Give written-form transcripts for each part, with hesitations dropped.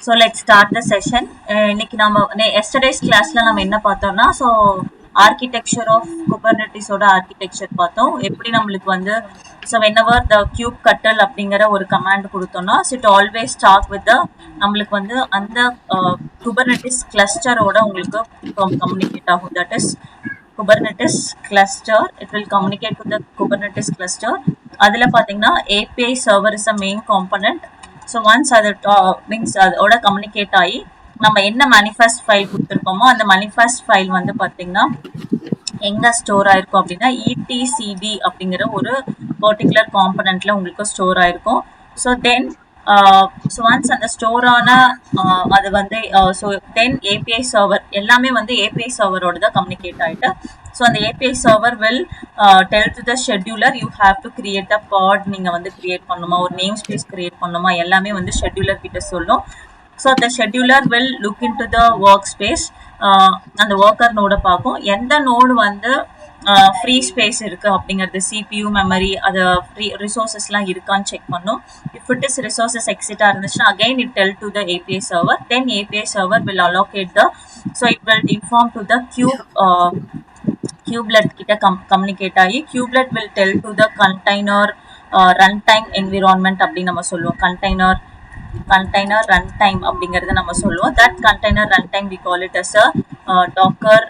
So let's start the session. இன்னைக்கு நம்ம yesterday's classல நம்ம என்ன பார்த்தோம்னா ஸோ ஆர்கிடெக்சர் ஆஃப் குபர்னெட்டிஸோட ஆர்கிடெக்சர் பார்த்தோம். எப்படி நம்மளுக்கு வந்து ஸோ வென்எவர் த கியூப் கட்டல் அப்படிங்கிற ஒரு கமாண்ட் கொடுத்தோம்னா இட் ஆல்வேஸ் ஸ்டார்ட் வித் நம்மளுக்கு வந்து அந்த குபர்னெட்டிஸ் கிளஸ்டரோட உங்களுக்கு கம்யூனிகேட் ஆகும். That is Kubernetes cluster, it will communicate to the Kubernetes cluster. அதில் பார்த்தீங்கன்னா API server is a main component. So once அது மீன்ஸ் அதோட கம்யூனிகேட் ஆகி நம்ம என்ன மேனிஃபெஸ்ட் ஃபைல் கொடுத்துருக்கோமோ அந்த மேனிஃபெஸ்ட் ஃபைல் வந்து பார்த்தீங்கன்னா எங்கே ஸ்டோர் ஆயிருக்கும் அப்படின்னா ETCD அப்படிங்கிற ஒரு பர்டிகுலர் காம்பனண்ட்ல உங்களுக்கு ஸ்டோர் ஆயிருக்கும். ஸோ தென் ஸோ ஒன்ஸ் அந்த ஸ்டோரான அது வந்து ஸோ தென் ஏபிஐ சர்வர் எல்லாமே வந்து ஏபிஐ சர்வரோட தான் கம்யூனிகேட் ஆகிட்டு ஸோ அந்த API server will tell to the scheduler you have to create a pod. நீங்கள் வந்து கிரியேட் பண்ணணுமா, ஒரு நேம் ஸ்பேஸ் கிரியேட் பண்ணணுமா, எல்லாமே வந்து ஷெட்யூலர் கிட்ட சொல்லும். So the scheduler will look into the workspace. அந்த ஒர்க்கர் நோட பார்க்கும் எந்த நோடு வந்து ஃப்ரீ ஸ்பேஸ் இருக்கு அப்படிங்கிறது, CPU மெமரி அது ஃப்ரீ ரிசோர்ஸஸ்லாம் இருக்கான்னு செக் பண்ணும். இஃப் இட் இஸ் ரிசோர்ஸஸ் எக்ஸிட்டா இருந்துச்சுன்னா again it del to the API server. Then API server will allocate the so it will inform to the kubelet கிட்ட communicate ஆகி kubelet will tell to the container runtime environment அப்படின்னு நம்ம சொல்லுவோம். container runtime அப்படிங்கறத நம்ம சொல்லுவோம். that container runtime we call it as a docker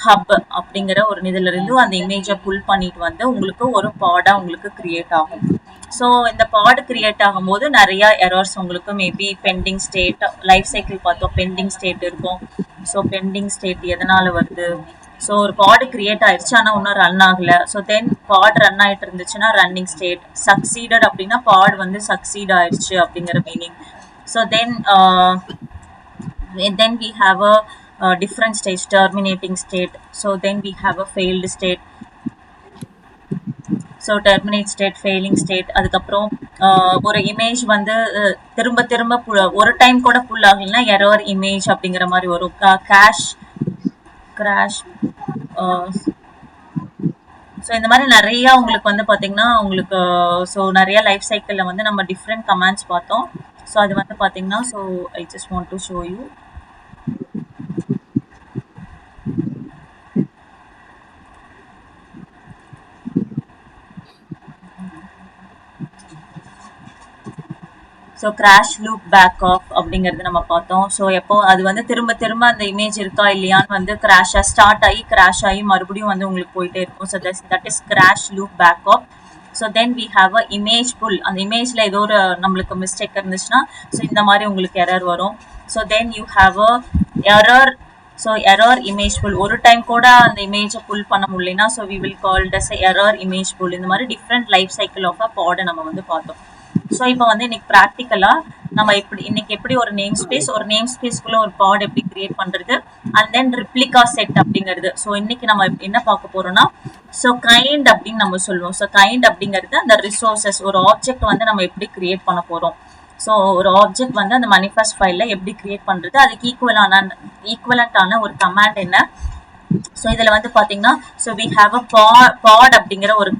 hub அப்படிங்கிற ஒரு இதுல இருந்து அந்த இமேஜை புல் பண்ணிட்டு வந்து உங்களுக்கு ஒரு பாடா உங்களுக்கு கிரியேட் ஆகும். ஸோ இந்த பாட் கிரியேட் ஆகும்போது நிறைய எரர்ஸ் உங்களுக்கு maybe pending state, life cycle பார்த்தோம் பெண்டிங் ஸ்டேட் இருக்கும். ஸோ பெண்டிங் ஸ்டேட் எதனால வருது, ஸோ ஒரு பாட் கிரியேட் ஆயிடுச்சு ஆனால் இன்னும் ரன் ஆகல. ஸோ தென் பாட் ரன் ஆகிட்டு இருந்துச்சுன்னா ரன்னிங் ஸ்டேட், சக்சீடட் அப்படின்னா பாட் வந்து சக்சீட் ஆயிடுச்சு அப்படிங்கிற meaning. So then we have a different stage, terminating state. So then we have a failed state. So terminate state, failing state. அதுக்கப்புறம் ஒரு இமேஜ் வந்து திரும்ப திரும்ப ஒரு டைம் கூட புல் ஆகலைன்னா எரர் இமேஜ் அப்படிங்கிற மாதிரி வரும். கிராஷ். ஸோ இந்த மாதிரி நிறைய உங்களுக்கு வந்து பார்த்தீங்கன்னா உங்களுக்கு ஸோ நிறைய லைஃப் சைக்கிளில் வந்து நம்ம டிஃப்ரெண்ட் கமாண்ட்ஸ் பார்த்தோம். ஸோ அது வந்து பார்த்தீங்கன்னா so I just want to show you. So crash loop back off அப்படிங்கிறது நம்ம பார்த்தோம். ஸோ எப்போ அது வந்து திரும்ப திரும்ப அந்த இமேஜ் இருக்கா இல்லையான்னு வந்து ஸ்டார்ட் ஆகி கிராஷ் ஆகி மறுபடியும் வந்து உங்களுக்கு போயிட்டே இருக்கும். So that is crash loop back off. So then we have a image pull. அந்த இமேஜில் ஏதோ ஒரு நம்மளுக்கு மிஸ்டேக் இருந்துச்சுன்னா ஸோ இந்த மாதிரி உங்களுக்கு எரர் வரும். So then you have a error. So error image pull, ஒரு டைம் கூட அந்த இமேஜை புல் பண்ண முடியலனா so we will call this error image pull. இந்த மாதிரி different life cycle of a பாடை நம்ம வந்து பார்த்தோம். ஸோ இப்போ வந்து இன்னைக்கு ப்ராக்டிக்கலா நம்ம எப்படி ஒரு நேம் ஸ்பேஸ்க்குள்ள ஒரு பாட் எப்படி கிரியேட் பண்றது அண்ட் தென் ரிப்ளிகா செட் அப்படிங்கிறது. ஸோ இன்னைக்கு நம்ம என்ன பார்க்க போறோம்னா ஸோ கைண்ட் அப்படின்னு நம்ம சொல்லுவோம். ஸோ கைண்ட் அப்படிங்கிறது அந்த ரிசோர்சஸ், ஒரு ஆப்ஜெக்ட் வந்து நம்ம எப்படி கிரியேட் பண்ண போறோம். ஸோ ஒரு ஆப்ஜெக்ட் வந்து அந்த மேனிஃபெஸ்ட் ஃபைல்ல எப்படி கிரியேட் பண்றது, அதுக்கு ஈக்குவலண்டான ஒரு கமாண்ட் என்ன. ஸோ இதில் வந்து பார்த்தீங்கன்னா so we have a pod அப்படிங்கிற ஒரு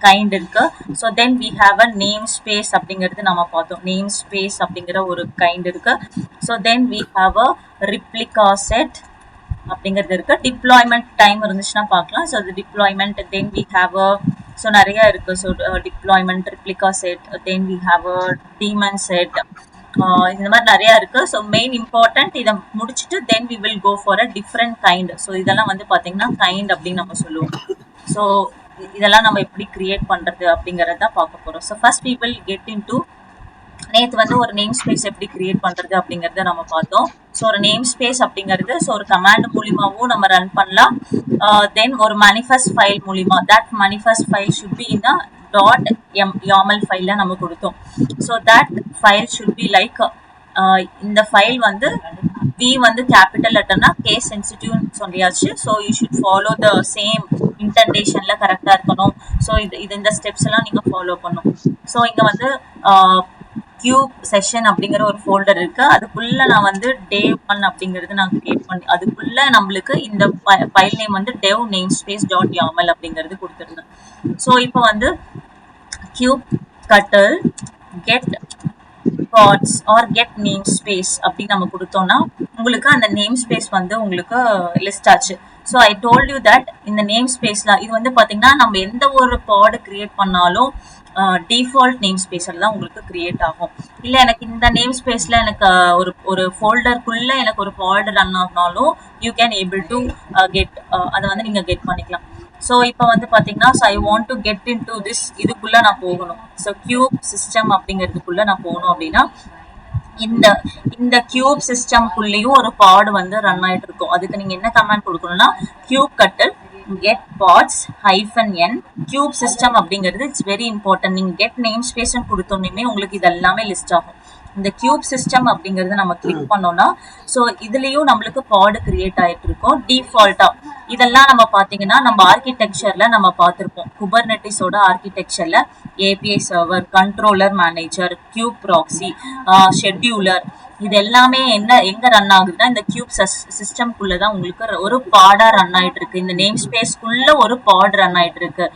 கைண்ட் இருக்கு. So then we have a name space அப்படிங்கிறது நம்ம பார்த்தோம். நேம் ஸ்பேஸ் அப்படிங்கிற ஒரு கைண்ட் இருக்கு. So then we have a replica set அப்படிங்கிறது இருக்கு. டிப்ளாய்மெண்ட் டைம் இருந்துச்சுன்னா பார்க்கலாம். ஸோ அது deployment. Then we have a so நிறைய இருக்கு. So deployment, replica set, then we have a daemon set, இந்த மாதிரி நிறைய இருக்கு. ஸோ மெயின் இம்பார்ட்டன்ட் இதை முடிச்சுட்டு then we will go for a different kind. So இதெல்லாம் வந்து பார்த்தீங்கன்னா கைண்ட் அப்படின்னு நம்ம சொல்லுவோம். ஸோ இதெல்லாம் நம்ம எப்படி கிரியேட் பண்றது அப்படிங்கறத பார்க்க போறோம். So first we will get in to நேற்று வந்து ஒரு நேம் ஸ்பேஸ் எப்படி கிரியேட் பண்றது அப்படிங்கறத நம்ம பார்த்தோம். ஸோ ஒரு நேம் ஸ்பேஸ் அப்படிங்கிறது ஸோ ஒரு கமாண்ட் மூலியமாவும் நம்ம ரன் பண்ணலாம். தென் ஒரு மேனிஃபெஸ்ட் ஃபைல் மூலியமா, that manifest file should be in .yaml ஃபைல்ல நம்ம கொடுத்தோம். So that file should be like இந்த ஃபைல் வந்து வி வந்து கேபிட்டல் லெட்டர்னா கேஸ் சென்சிட்டிவ்னு சொல்லியாச்சு. So you should follow the same இன்டென்டேஷன்ல கரெக்டாக இருக்கணும். ஸோ இந்த ஸ்டெப்ஸ் எல்லாம் நீங்கள் ஃபாலோ பண்ணும். ஸோ இங்கே வந்து கியூப் செஷன் அப்படிங்கிற ஒரு ஃபோல்டர் இருக்கு. அதுக்குள்ள நான் வந்து day1 அப்படிங்கிறது நான் கிரியேட் பண்ணி அதுக்குள்ள நம்மளுக்கு இந்த ஃபைல் நேம் வந்து dev namespace .yaml அப்படிங்கிறது கொடுத்துருந்தேன். ஸோ இப்போ வந்து cube cuttle get pods or get name space அப்படின்னு நம்ம கொடுத்தோம்னா உங்களுக்கு அந்த நேம் ஸ்பேஸ் வந்து உங்களுக்கு லிஸ்ட் ஆச்சு. So I told you that இந்த நேம் ஸ்பேஸ்ல இது வந்து பாத்தீங்கன்னா நம்ம எந்த ஒரு பாட் கிரியேட் பண்ணாலும் டிஃபால்ட் நேம் ஸ்பேஸ்ல தான் உங்களுக்கு கிரியேட் ஆகும். இல்ல எனக்கு இந்த நேம் ஸ்பேஸ்ல எனக்கு ஒரு ஒரு ஃபோல்டருக்குள்ள எனக்கு ஒரு பாட் ரன் ஆகினாலும் you can able to get அதை வந்து நீங்க கெட் பண்ணிக்கலாம். ஸோ இப்போ வந்து பாத்தீங்கன்னா so I want to get in to this இதுக்குள்ள நான் போகணும். ஸோ கியூப் சிஸ்டம் அப்படிங்கிறதுக்குள்ள நான் போகணும் அப்படின்னா இந்த இந்த கியூப் சிஸ்டம்குள்ளேயும் ஒரு பாட் வந்து ரன் ஆயிட்டு இருக்கும். அதுக்கு நீங்க என்ன கமாண்ட் கொடுக்கணும்னா cube cuttle get pods -n cube system அப்படிங்கிறது இட்ஸ் வெரி இம்பார்ட்டன்ட். நீங்க கெட் நேம் ஸ்பேஸ் கொடுத்தோன்னே உங்களுக்கு இது எல்லாமே லிஸ்ட் ஆகும். இந்த கியூப் சிஸ்டம் அப்படிங்கறது நம்ம கிளிக் பண்ணோம்னா ஸோ இதுலயும் நம்மளுக்கு பாட் கிரியேட் ஆயிட்டு இருக்கும் டிஃபால்ட்டா. இதெல்லாம் நம்ம பாத்தீங்கன்னா நம்ம ஆர்கிடெக்சர்ல நம்ம பார்த்திருப்போம். குபர்நெட்டிஸோட ஆர்கிடெக்சர்ல API server, controller manager, cube proxy, scheduler, இது எல்லாமே எங்க ரன் ஆகுதுன்னா இந்த கியூப் சிஸ்டம்குள்ளதான் உங்களுக்கு ஒரு பாடா ரன் ஆயிட்டு இருக்கு. இந்த நேம் ஸ்பேஸ்க்குள்ள ஒரு பாட் ரன் ஆயிட்டு இருக்கு.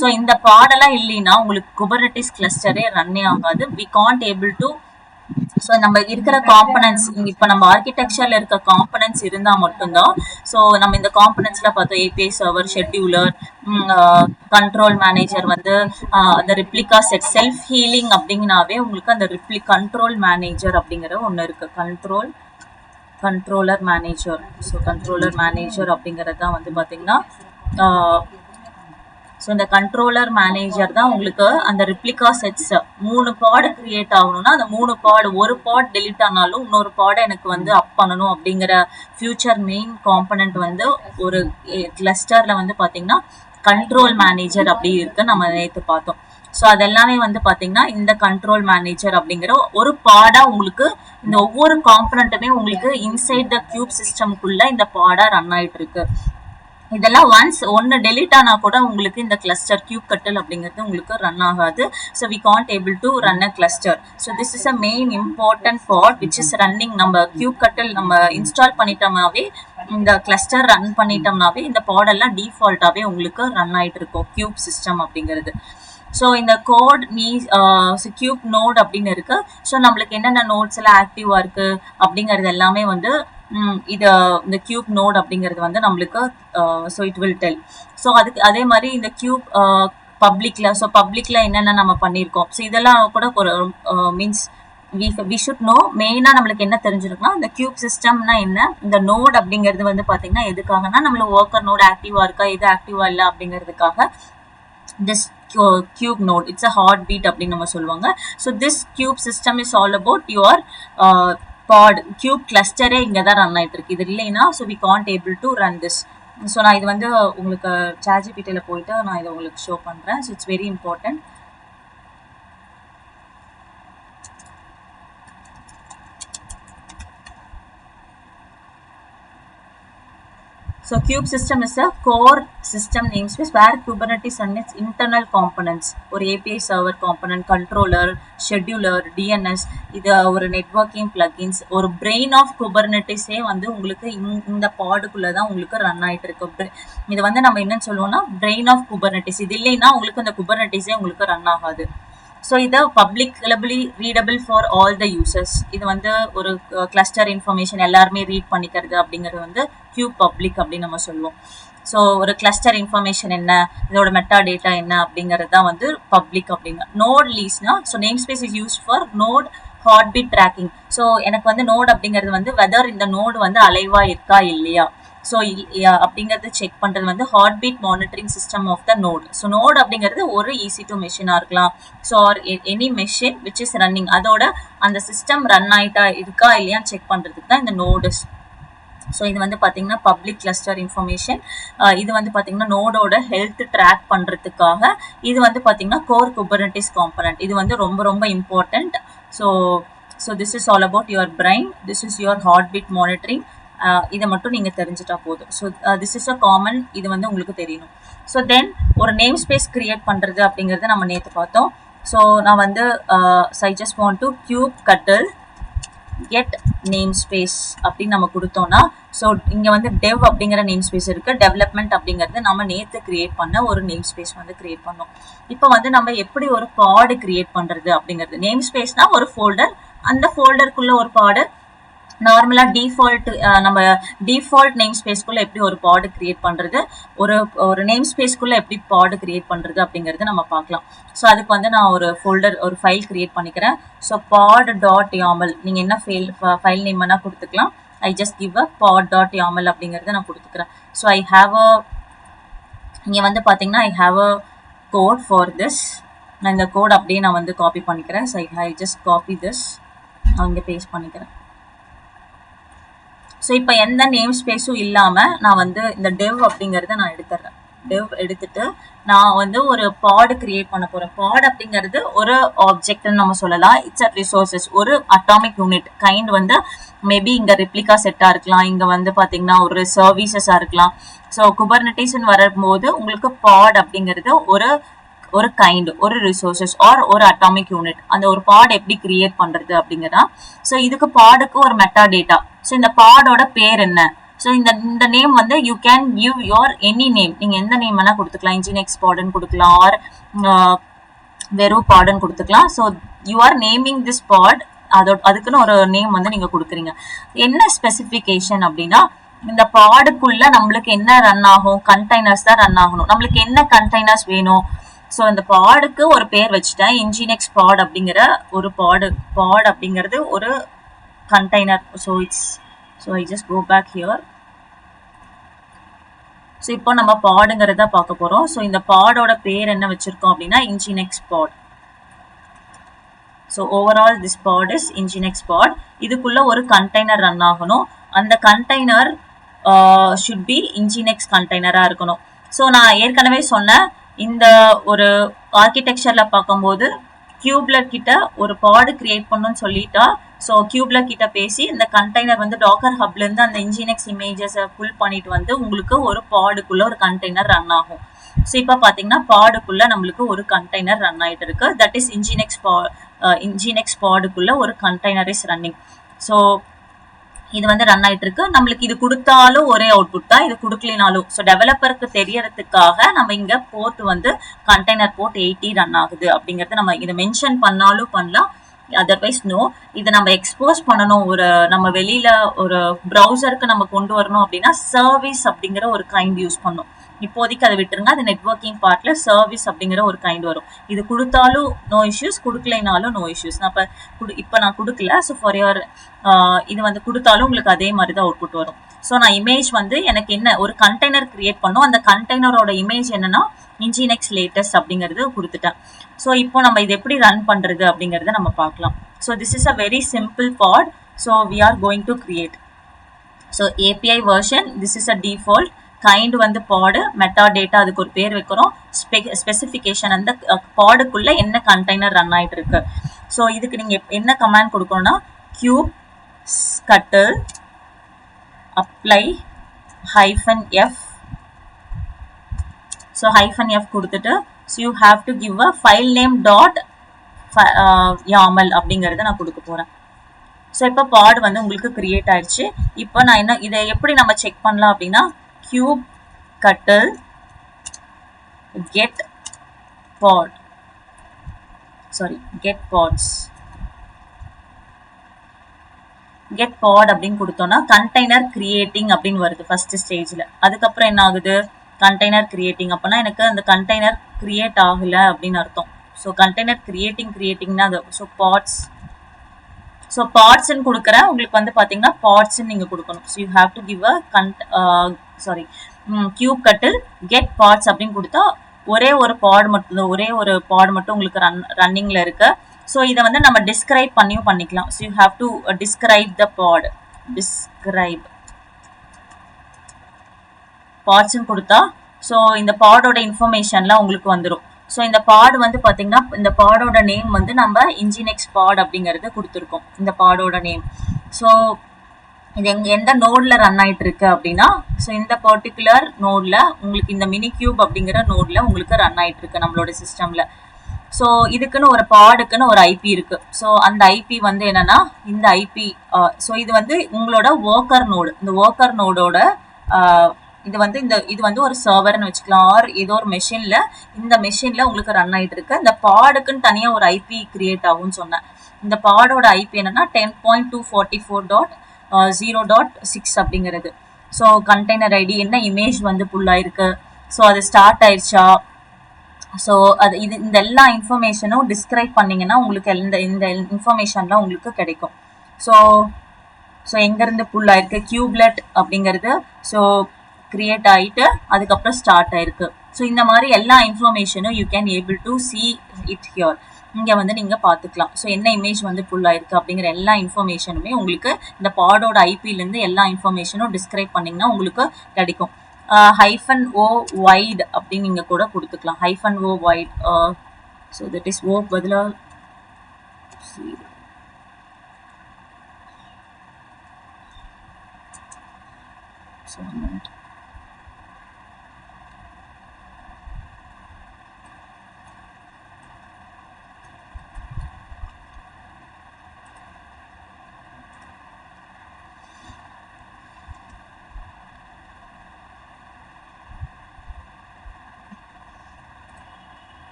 ஸோ இந்த பாடெல்லாம் இல்லைன்னா உங்களுக்கு குபர்நெட்டிஸ் கிளஸ்டரே ரன்னே ஆகாது. We can't able to so நம்ம இருக்கிற காம்பனன்ட்ஸ் இப்போ நம்ம ஆர்கிடெக்சர்ல இருக்க காம்பனன்ட்ஸ் இருந்தா மட்டும்தான். ஸோ நம்ம இந்த காம்பனன்ட்ஸ்ல பார்த்தோம் API server, scheduler, control manager வந்து அந்த ரிப்ளிகா செட் செல்ஃப் ஹீலிங் அப்படிங்கனாவே உங்களுக்கு அந்த கண்ட்ரோல் மேனேஜர் அப்படிங்கிற ஒன்று இருக்கு. Controller manager. So controller manager அப்படிங்கிறது தான் வந்து பார்த்தீங்கன்னா ஸோ இந்த கண்ட்ரோலர் மேனேஜர் தான் உங்களுக்கு அந்த ரிப்ளிகா செட்ஸ் 3 பாட் கிரியேட் ஆகணும்னா அந்த 3 பாட் ஒரு பாட் டெலிட் ஆனாலும் இன்னொரு பாடை எனக்கு வந்து அப் பண்ணணும் அப்படிங்கிற ஃபியூச்சர் மெயின் காம்பனன்ட் வந்து ஒரு கிளஸ்டர்ல வந்து பாத்தீங்கன்னா கண்ட்ரோல் மேனேஜர் அப்படி இருக்கு. நம்ம நேற்று பார்த்தோம். ஸோ அதெல்லாமே வந்து பாத்தீங்கன்னா இந்த கண்ட்ரோல் மேனேஜர் அப்படிங்கிற ஒரு பாடா உங்களுக்கு இந்த ஒவ்வொரு காம்பனண்ட்டுமே உங்களுக்கு இன்சைட் த கியூப் சிஸ்டம்குள்ள இந்த பாடா ரன் ஆயிட்டு இருக்கு. இதெல்லாம் ஒன்ஸ் ஒன்னு டெலிட் ஆனா கூட உங்களுக்கு இந்த கிளஸ்டர் கியூப் கட்டல் அப்படிங்கிறது உங்களுக்கு ரன் ஆகாது. So we can't able to run a cluster. So this is a main important pod which is running. நம்ம கியூப் கட்டல் நம்ம இன்ஸ்டால் பண்ணிட்டோம்னாவே இந்த கிளஸ்டர் ரன் பண்ணிட்டோம்னாவே இந்த பாடெல்லாம் டிஃபால்ட்டாவே உங்களுக்கு ரன் ஆயிட்டு இருக்கும் கியூப் சிஸ்டம் அப்படிங்கிறது. ஸோ இந்த கோட் கியூப் நோட் அப்படின்னு இருக்கு. ஸோ நம்மளுக்கு என்னென்ன நோட்ஸ் எல்லாம் ஆக்டிவா இருக்கு அப்படிங்கிறது எல்லாமே வந்து இந்த கியூப் நோட் அப்படிங்கிறது வந்து நம்மளுக்கு so it will tell. So அதுக்கு அதே மாதிரி இந்த கியூப் பப்ளிக்ல என்னென்ன நம்ம பண்ணியிருக்கோம். ஸோ இதெல்லாம் கூட ஒரு மீன்ஸ் வி ஷுட் நோ. மெயினா நம்மளுக்கு என்ன தெரிஞ்சிருக்குன்னா இந்த கியூப் சிஸ்டம்னா என்ன, இந்த நோட் அப்படிங்கிறது வந்து பாத்தீங்கன்னா எதுக்காகனா நம்மளுக்கு ஒர்க்கர் நோட் ஆக்டிவா இருக்கா எது ஆக்டிவா இல்லை அப்படிங்கிறதுக்காக this cube node, it's a heartbeat அப்படின்னு நம்ம சொல்லுவாங்க. So this cube system is all about your pod cube cluster இங்க தான் ரன் ஆயிட்டு இருக்கு. இது இல்லைன்னா so we can't able to run this. So நான் இது வந்து உங்களுக்கு ChatGPT போயிட்டு நான் இதை உங்களுக்கு ஷோ பண்றேன். So it's very important. So cube system is a core system namespace where Kubernetes and its internal components ஒரு API server component, controller, scheduler, DNS, இது ஒரு networking plugins, ஒரு brain of Kubernetes வந்து உங்களுக்கு இந்த பாடுக்குள்ள தான் உங்களுக்கு ரன் ஆயிட்டு இருக்கு. இது வந்து நம்ம என்னன்னு சொல்லுவோம்னா brain of Kubernetes. இது இல்லைன்னா உங்களுக்கு அந்த Kubernetes உங்களுக்கு ரன் ஆகாது. ஸோ இதை publicly readable for all the users. இது வந்து ஒரு கிளஸ்டர் இன்ஃபர்மேஷன் எல்லாருமே ரீட் பண்ணிக்கிறது அப்படிங்கிறது வந்து கியூப் பப்ளிக் அப்படின்னு நம்ம சொல்லுவோம். ஸோ ஒரு கிளஸ்டர் இன்ஃபர்மேஷன் என்ன, இதோட மெட்டா டேட்டா என்ன அப்படிங்கிறது தான் வந்து பப்ளிக் அப்படிங்க. நோட் லீஸ்னா so name space is use for node heartbeat tracking. So எனக்கு வந்து நோட் அப்படிங்கிறது வந்து வெதர் இந்த நோடு வந்து அலைவா இருக்கா இல்லையா ஸோ அப்படிங்கிறது செக் பண்றது வந்து heart beat monitoring system of the node. So node அப்படிங்கிறது ஒரு EC2 மெஷினா இருக்கலாம். So or any machine which is running அதோட அந்த சிஸ்டம் ரன் ஆயிட்டா இருக்கா இல்லையான்னு செக் பண்றதுக்கு தான் இந்த நோடு. ஸோ இது வந்து பார்த்தீங்கன்னா பப்ளிக் கிளஸ்டர் இன்ஃபர்மேஷன். இது வந்து பார்த்தீங்கன்னா நோடோட ஹெல்த் ட்ராக் பண்ணுறதுக்காக. இது வந்து பார்த்தீங்கன்னா கோர் குபர்னெட்டிஸ் காம்பனன்ட். இது வந்து ரொம்ப ரொம்ப important. So this is all about your brain. This is your heart beat monitoring. இதை மட்டும் நீங்கள் தெரிஞ்சுட்டா போதும். So this is a common. இது வந்து உங்களுக்கு தெரியணும். ஸோ தென் ஒரு நேம் ஸ்பேஸ் கிரியேட் பண்ணுறது அப்படிங்கிறத நம்ம நேற்று பார்த்தோம். ஸோ நான் வந்து I just want to cube cuttle get name space அப்படின்னு நம்ம கொடுத்தோம்னா, ஸோ இங்க வந்து டெவ் அப்படிங்கிற நேம் ஸ்பேஸ் இருக்கு. டெவலப்மெண்ட் அப்படிங்கிறது நம்ம நேத்து கிரியேட் பண்ண ஒரு நேம் ஸ்பேஸ் வந்து கிரியேட் பண்ணோம். இப்போ வந்து நம்ம எப்படி ஒரு பாடு கிரியேட் பண்றது அப்படிங்கிறது, நேம் ஸ்பேஸ்னா ஒரு ஃபோல்டர், அந்த ஃபோல்டருக்குள்ள ஒரு பாடு நார்மலா நம்ம டிஃபால்ட் நேம் ஸ்பேஸ்க்குள்ள எப்படி ஒரு பாட் கிரியேட் பண்றது, ஒரு நேம் ஸ்பேஸ்க்குள்ள எப்படி பாட் கிரியேட் பண்றது அப்படிங்கறது நம்ம பார்க்கலாம். ஸோ அதுக்கு வந்து நான் ஒரு ஃபைல் கிரியேட் பண்ணிக்கிறேன். ஸோ pod.yaml நீங்க என்ன ஃபைல் நேம் வேணா கொடுத்துக்கலாம். ஐ ஜஸ்ட் கிவ் அ pod.yaml அப்படிங்கறத நான் கொடுத்துக்கிறேன். ஸோ இங்க வந்து பாத்தீங்கன்னா I have a code for this. நான் இந்த கோட் அப்படியே நான் வந்து காப்பி பண்ணிக்கிறேன். So I just copy this, நான் இங்க பேஸ்ட் பண்ணிக்கிறேன். ஸோ இப்போ எந்த நேம் ஸ்பேஸும் இல்லாமல் நான் வந்து இந்த டெவ் அப்படிங்கிறத நான் எடுத்துடுறேன். டெவ் எடுத்துட்டு நான் வந்து ஒரு பாட் கிரியேட் பண்ண போறேன். பாட் அப்படிங்கிறது ஒரு ஆப்ஜெக்ட்னு நம்ம சொல்லலாம். இட்ஸ் அ ரிசோர்சஸ், ஒரு அட்டாமிக் யூனிட் கைண்ட். வந்து மேபி இங்க ரெப்ளிகா செட்டா இருக்கலாம், இங்க வந்து பாத்தீங்கன்னா ஒரு சர்வீசஸா இருக்கலாம். ஸோ குபர்னெட்டிஸ்ன்னு வரும்போது உங்களுக்கு பாட் அப்படிங்கிறது ஒரு கைண்ட், ஒரு ரிசோர்சஸ் ஆர் ஒரு அட்டாமிக் யூனிட். அந்த ஒரு பாட் எப்படி கிரியேட் பண்றது அப்படிங்கிறதா. ஸோ இதுக்கு பாடுக்கு ஒரு மெட்டா டேட்டா. ஸோ இந்த பாடோட பேர் என்ன? ஸோ இந்த நேம் வந்து you can give your any name. நீங்க எந்த நேம் வேணா கொடுத்துக்கலாம். இன்ஜினெக்ஸ் பாடுன்னு கொடுக்கலாம், ஆர் வெறும் பாடுன்னு கொடுத்துக்கலாம். So you are naming this pod. அதுக்குன்னு ஒரு நேம் வந்து நீங்க கொடுக்குறீங்க. என்ன ஸ்பெசிபிகேஷன் அப்படின்னா, இந்த பாடுக்குள்ள நம்மளுக்கு என்ன ரன் ஆகும், கண்டெய்னர்ஸ் தான் ரன் ஆகணும். நம்மளுக்கு என்ன கண்டெய்னர்ஸ் வேணும். ஸோ இந்த பாடுக்கு ஒரு பேர் வச்சுட்டேன், இன்ஜினெக்ஸ் பாட் அப்படிங்கிற ஒரு பாட் அப்படிங்கிறது ஒரு container. So I just go back here. So இப்போ நம்ம பாடுங்கிறத பார்க்க போறோம். ஸோ இந்த பாடோட பேர் என்ன வச்சிருக்கோம் அப்படின்னா nginx pod. So overall this pod is nginx pod. இதுக்குள்ள ஒரு கண்டெய்னர் ரன் ஆகணும். அந்த கண்டெய்னர் ஷுட் பி இன்ஜினெக்ஸ் கண்டெய்னரா இருக்கணும். ஸோ நான் ஏற்கனவே சொன்னேன், இந்த ஒரு ஆர்கிடெக்சர்ல பார்க்கும்போது கியூப்லர் கிட்ட ஒரு பாடு கிரியேட் பண்ணணும்னு சொல்லிட்டா, ஸோ கியூப்லர் கிட்ட பேசி இந்த கண்டெய்னர் வந்து டாக்கர் ஹப்ல இருந்து அந்த இன்ஜினெக்ஸ் இமேஜஸை புல் பண்ணிட்டு வந்து உங்களுக்கு ஒரு பாடுக்குள்ள ஒரு கண்டெய்னர் ரன் ஆகும். ஸோ இப்போ பார்த்தீங்கன்னா பாடுக்குள்ள நம்மளுக்கு ஒரு கண்டெய்னர் ரன் ஆயிட்டு இருக்கு. தட் இஸ் இன்ஜினெக்ஸ் பாடுக்குள்ள ஒரு கண்டெய்னர் இஸ் ரன்னிங். ஸோ இது வந்து ரன் ஆயிட்டு இருக்கு. நம்மளுக்கு இது கொடுத்தாலும் ஒரே அவுட்புட் தான், இது கொடுக்கலினாலும். ஸோ டெவலப்பருக்கு தெரியறதுக்காக நம்ம இங்க போர்ட் வந்து கண்டெய்னர் போர்ட் 80 ரன் ஆகுது அப்படிங்கறது நம்ம இதை மென்ஷன் பண்ணாலும் பண்ணலாம், அதர்வைஸ் நோ. இதை நம்ம எக்ஸ்போஸ் பண்ணணும், நம்ம வெளியில ஒரு ப்ரௌசருக்கு நம்ம கொண்டு வரணும் அப்படின்னா சர்வீஸ் அப்படிங்கிற ஒரு கைண்ட் யூஸ் பண்ணும். இப்போதைக்கு அதை விட்டுருங்க. அது நெட்வொர்க்கிங் பார்ட்ல சர்வீஸ் அப்படிங்கிற ஒரு கைண்ட் வரும். இது கொடுத்தாலும் நோ இஷ்யூஸ், கொடுக்கலைனாலும் நோ இஷ்யூஸ். நான் இப்போ நான் கொடுக்கல. ஸோ ஃபார் யுவர் இது வந்து கொடுத்தாலும் உங்களுக்கு அதே மாதிரி தான் அவுட்புட் வரும். ஸோ நான் இமேஜ் வந்து எனக்கு என்ன ஒரு கண்டெய்னர் கிரியேட் பண்ணும், அந்த கண்டெய்னரோட இமேஜ் என்னன்னா இன்ஜினெக்ஸ் லேட்டஸ்ட் அப்படிங்கிறது கொடுத்துட்டேன். ஸோ இப்போ நம்ம இது எப்படி ரன் பண்றது அப்படிங்கறத நம்ம பார்க்கலாம். So this is a very simple pod. So we are going to create. So API version, this is a default kind வந்து பாடு, மெட்டா டேட்டா அதுக்கு ஒரு பேர் வைக்கிறோம், ஸ்பெசிஃபிகேஷன் அந்த பாடுக்குள்ள என்ன கண்டெய்னர் ரன் ஆயிட்டு இருக்கு. ஸோ இதுக்கு நீங்க என்ன கமாண்ட் கொடுக்கணும்னா cube scuttle apply -f. so -f கொடுத்துட்டு so you have to give a file name dot yaml அப்படிங்கறத நான் கொடுக்க போறேன். ஸோ இப்போ பாட் வந்து உங்களுக்கு கிரியேட் ஆயிடுச்சு. இப்போ நான் இதை எப்படி நம்ம செக் பண்ணலாம் அப்படின்னா cube cuttle get pods get pod அப்படின்னு கொடுத்தோம்னா கண்டெய்னர் கிரியேட்டிங் அப்படின்னு வருது ஃபர்ஸ்ட் ஸ்டேஜ்ல. அதுக்கப்புறம் என்ன ஆகுது, கண்டெய்னர் கிரியேட்டிங். அப்பனா எனக்கு அந்த கண்டெய்னர் கிரியேட் ஆகல அப்படின்னு அர்த்தம். ஸோ கண்டெய்னர் கிரியேட்டிங்னா அது பார்ட்ஸ்ன்னு கொடுக்குறேன். உங்களுக்கு வந்து பாத்தீங்கன்னா பார்ட்ஸ்ன்னு நீங்க கொடுக்கணும். So you have to give a cube கட்டில் கெட் பார்ட்ஸ் அப்படின்னு கொடுத்தா ஒரே ஒரு பாட் மட்டும் உங்களுக்கு ரன்னிங்ல இருக்கு. ஸோ இதை வந்து நம்ம டிஸ்கிரைப் பண்ணிக்கலாம். So you have to describe the pod. பார்ட்ஸ்ன்னு கொடுத்தா ஸோ இந்த பாடோட இன்ஃபர்மேஷன்லாம் உங்களுக்கு வந்துடும். ஸோ இந்த பாட் வந்து பார்த்தீங்கன்னா இந்த பாடோட நேம் வந்து நம்ம இன்ஜினெக்ஸ் பாட் அப்படிங்கிறது கொடுத்துருக்கோம், இந்த பாடோட நேம். ஸோ இது எந்த நோட்ல ரன் ஆயிட்டு இருக்கு அப்படின்னா ஸோ இந்த பர்டிகுலர் நோட்ல உங்களுக்கு இந்த மினி கியூப் அப்படிங்கிற நோட்ல உங்களுக்கு ரன் ஆயிட்டு இருக்கு நம்மளோட சிஸ்டம்ல. ஸோ இதுக்குன்னு ஒரு பாடுக்குன்னு ஒரு ஐபி இருக்கு. ஸோ அந்த ஐபி வந்து என்னன்னா இந்த ஐபி. ஸோ இது வந்து உங்களோட ஒர்க்கர் நோடு. இந்த ஒர்க்கர் நோடோட இது வந்து ஒரு சர்வர்னு வச்சுக்கலாம், ஆர் ஏதோ ஒரு மெஷின்ல, இந்த மெஷின்ல உங்களுக்கு ரன் ஆயிட்டு இருக்கு. இந்த பாடுக்குன்னு தனியா ஒரு ஐபி கிரியேட் ஆகும்னு சொன்னேன். இந்த பாடோட ஐபி என்னன்னா 10.244.0.6 அப்படிங்கிறது. ஸோ கண்டெய்னர் ஐடி என்ன இமேஜ் வந்து புல் ஆயிருக்கு, ஸோ அது ஸ்டார்ட் ஆயிடுச்சா, ஸோ அது இந்த எல்லா இன்ஃபர்மேஷனும் டிஸ்கிரைப் பண்ணீங்கன்னா உங்களுக்கு இந்த இன்ஃபர்மேஷன்லாம் உங்களுக்கு கிடைக்கும். ஸோ ஸோ எங்கேருந்து புல் ஆயிருக்கு, கியூப்லெட் அப்படிங்கிறது ஸோ கிரியேட் ஆகிட்டு அதுக்கப்புறம் ஸ்டார்ட் ஆயிருக்கு. ஸோ இந்த மாதிரி எல்லா இன்ஃபர்மேஷனும் you can able to see it here. இங்கே வந்து நீங்கள் பார்த்துக்கலாம். ஸோ என்ன இமேஜ் வந்து புல் ஆயிருக்கு அப்படிங்கிற எல்லா இன்ஃபர்மேஷனுமே உங்களுக்கு இந்த பாடோட ஐபிலேருந்து எல்லா இன்ஃபர்மேஷனும் டிஸ்கிரைப் பண்ணிங்கன்னா உங்களுக்கு கிடைக்கும். ஹைஃபன் ஓ வைட் அப்படின்னு நீங்கள் கூட கொடுத்துக்கலாம். Hyphen o wide. So that is o பதிலாக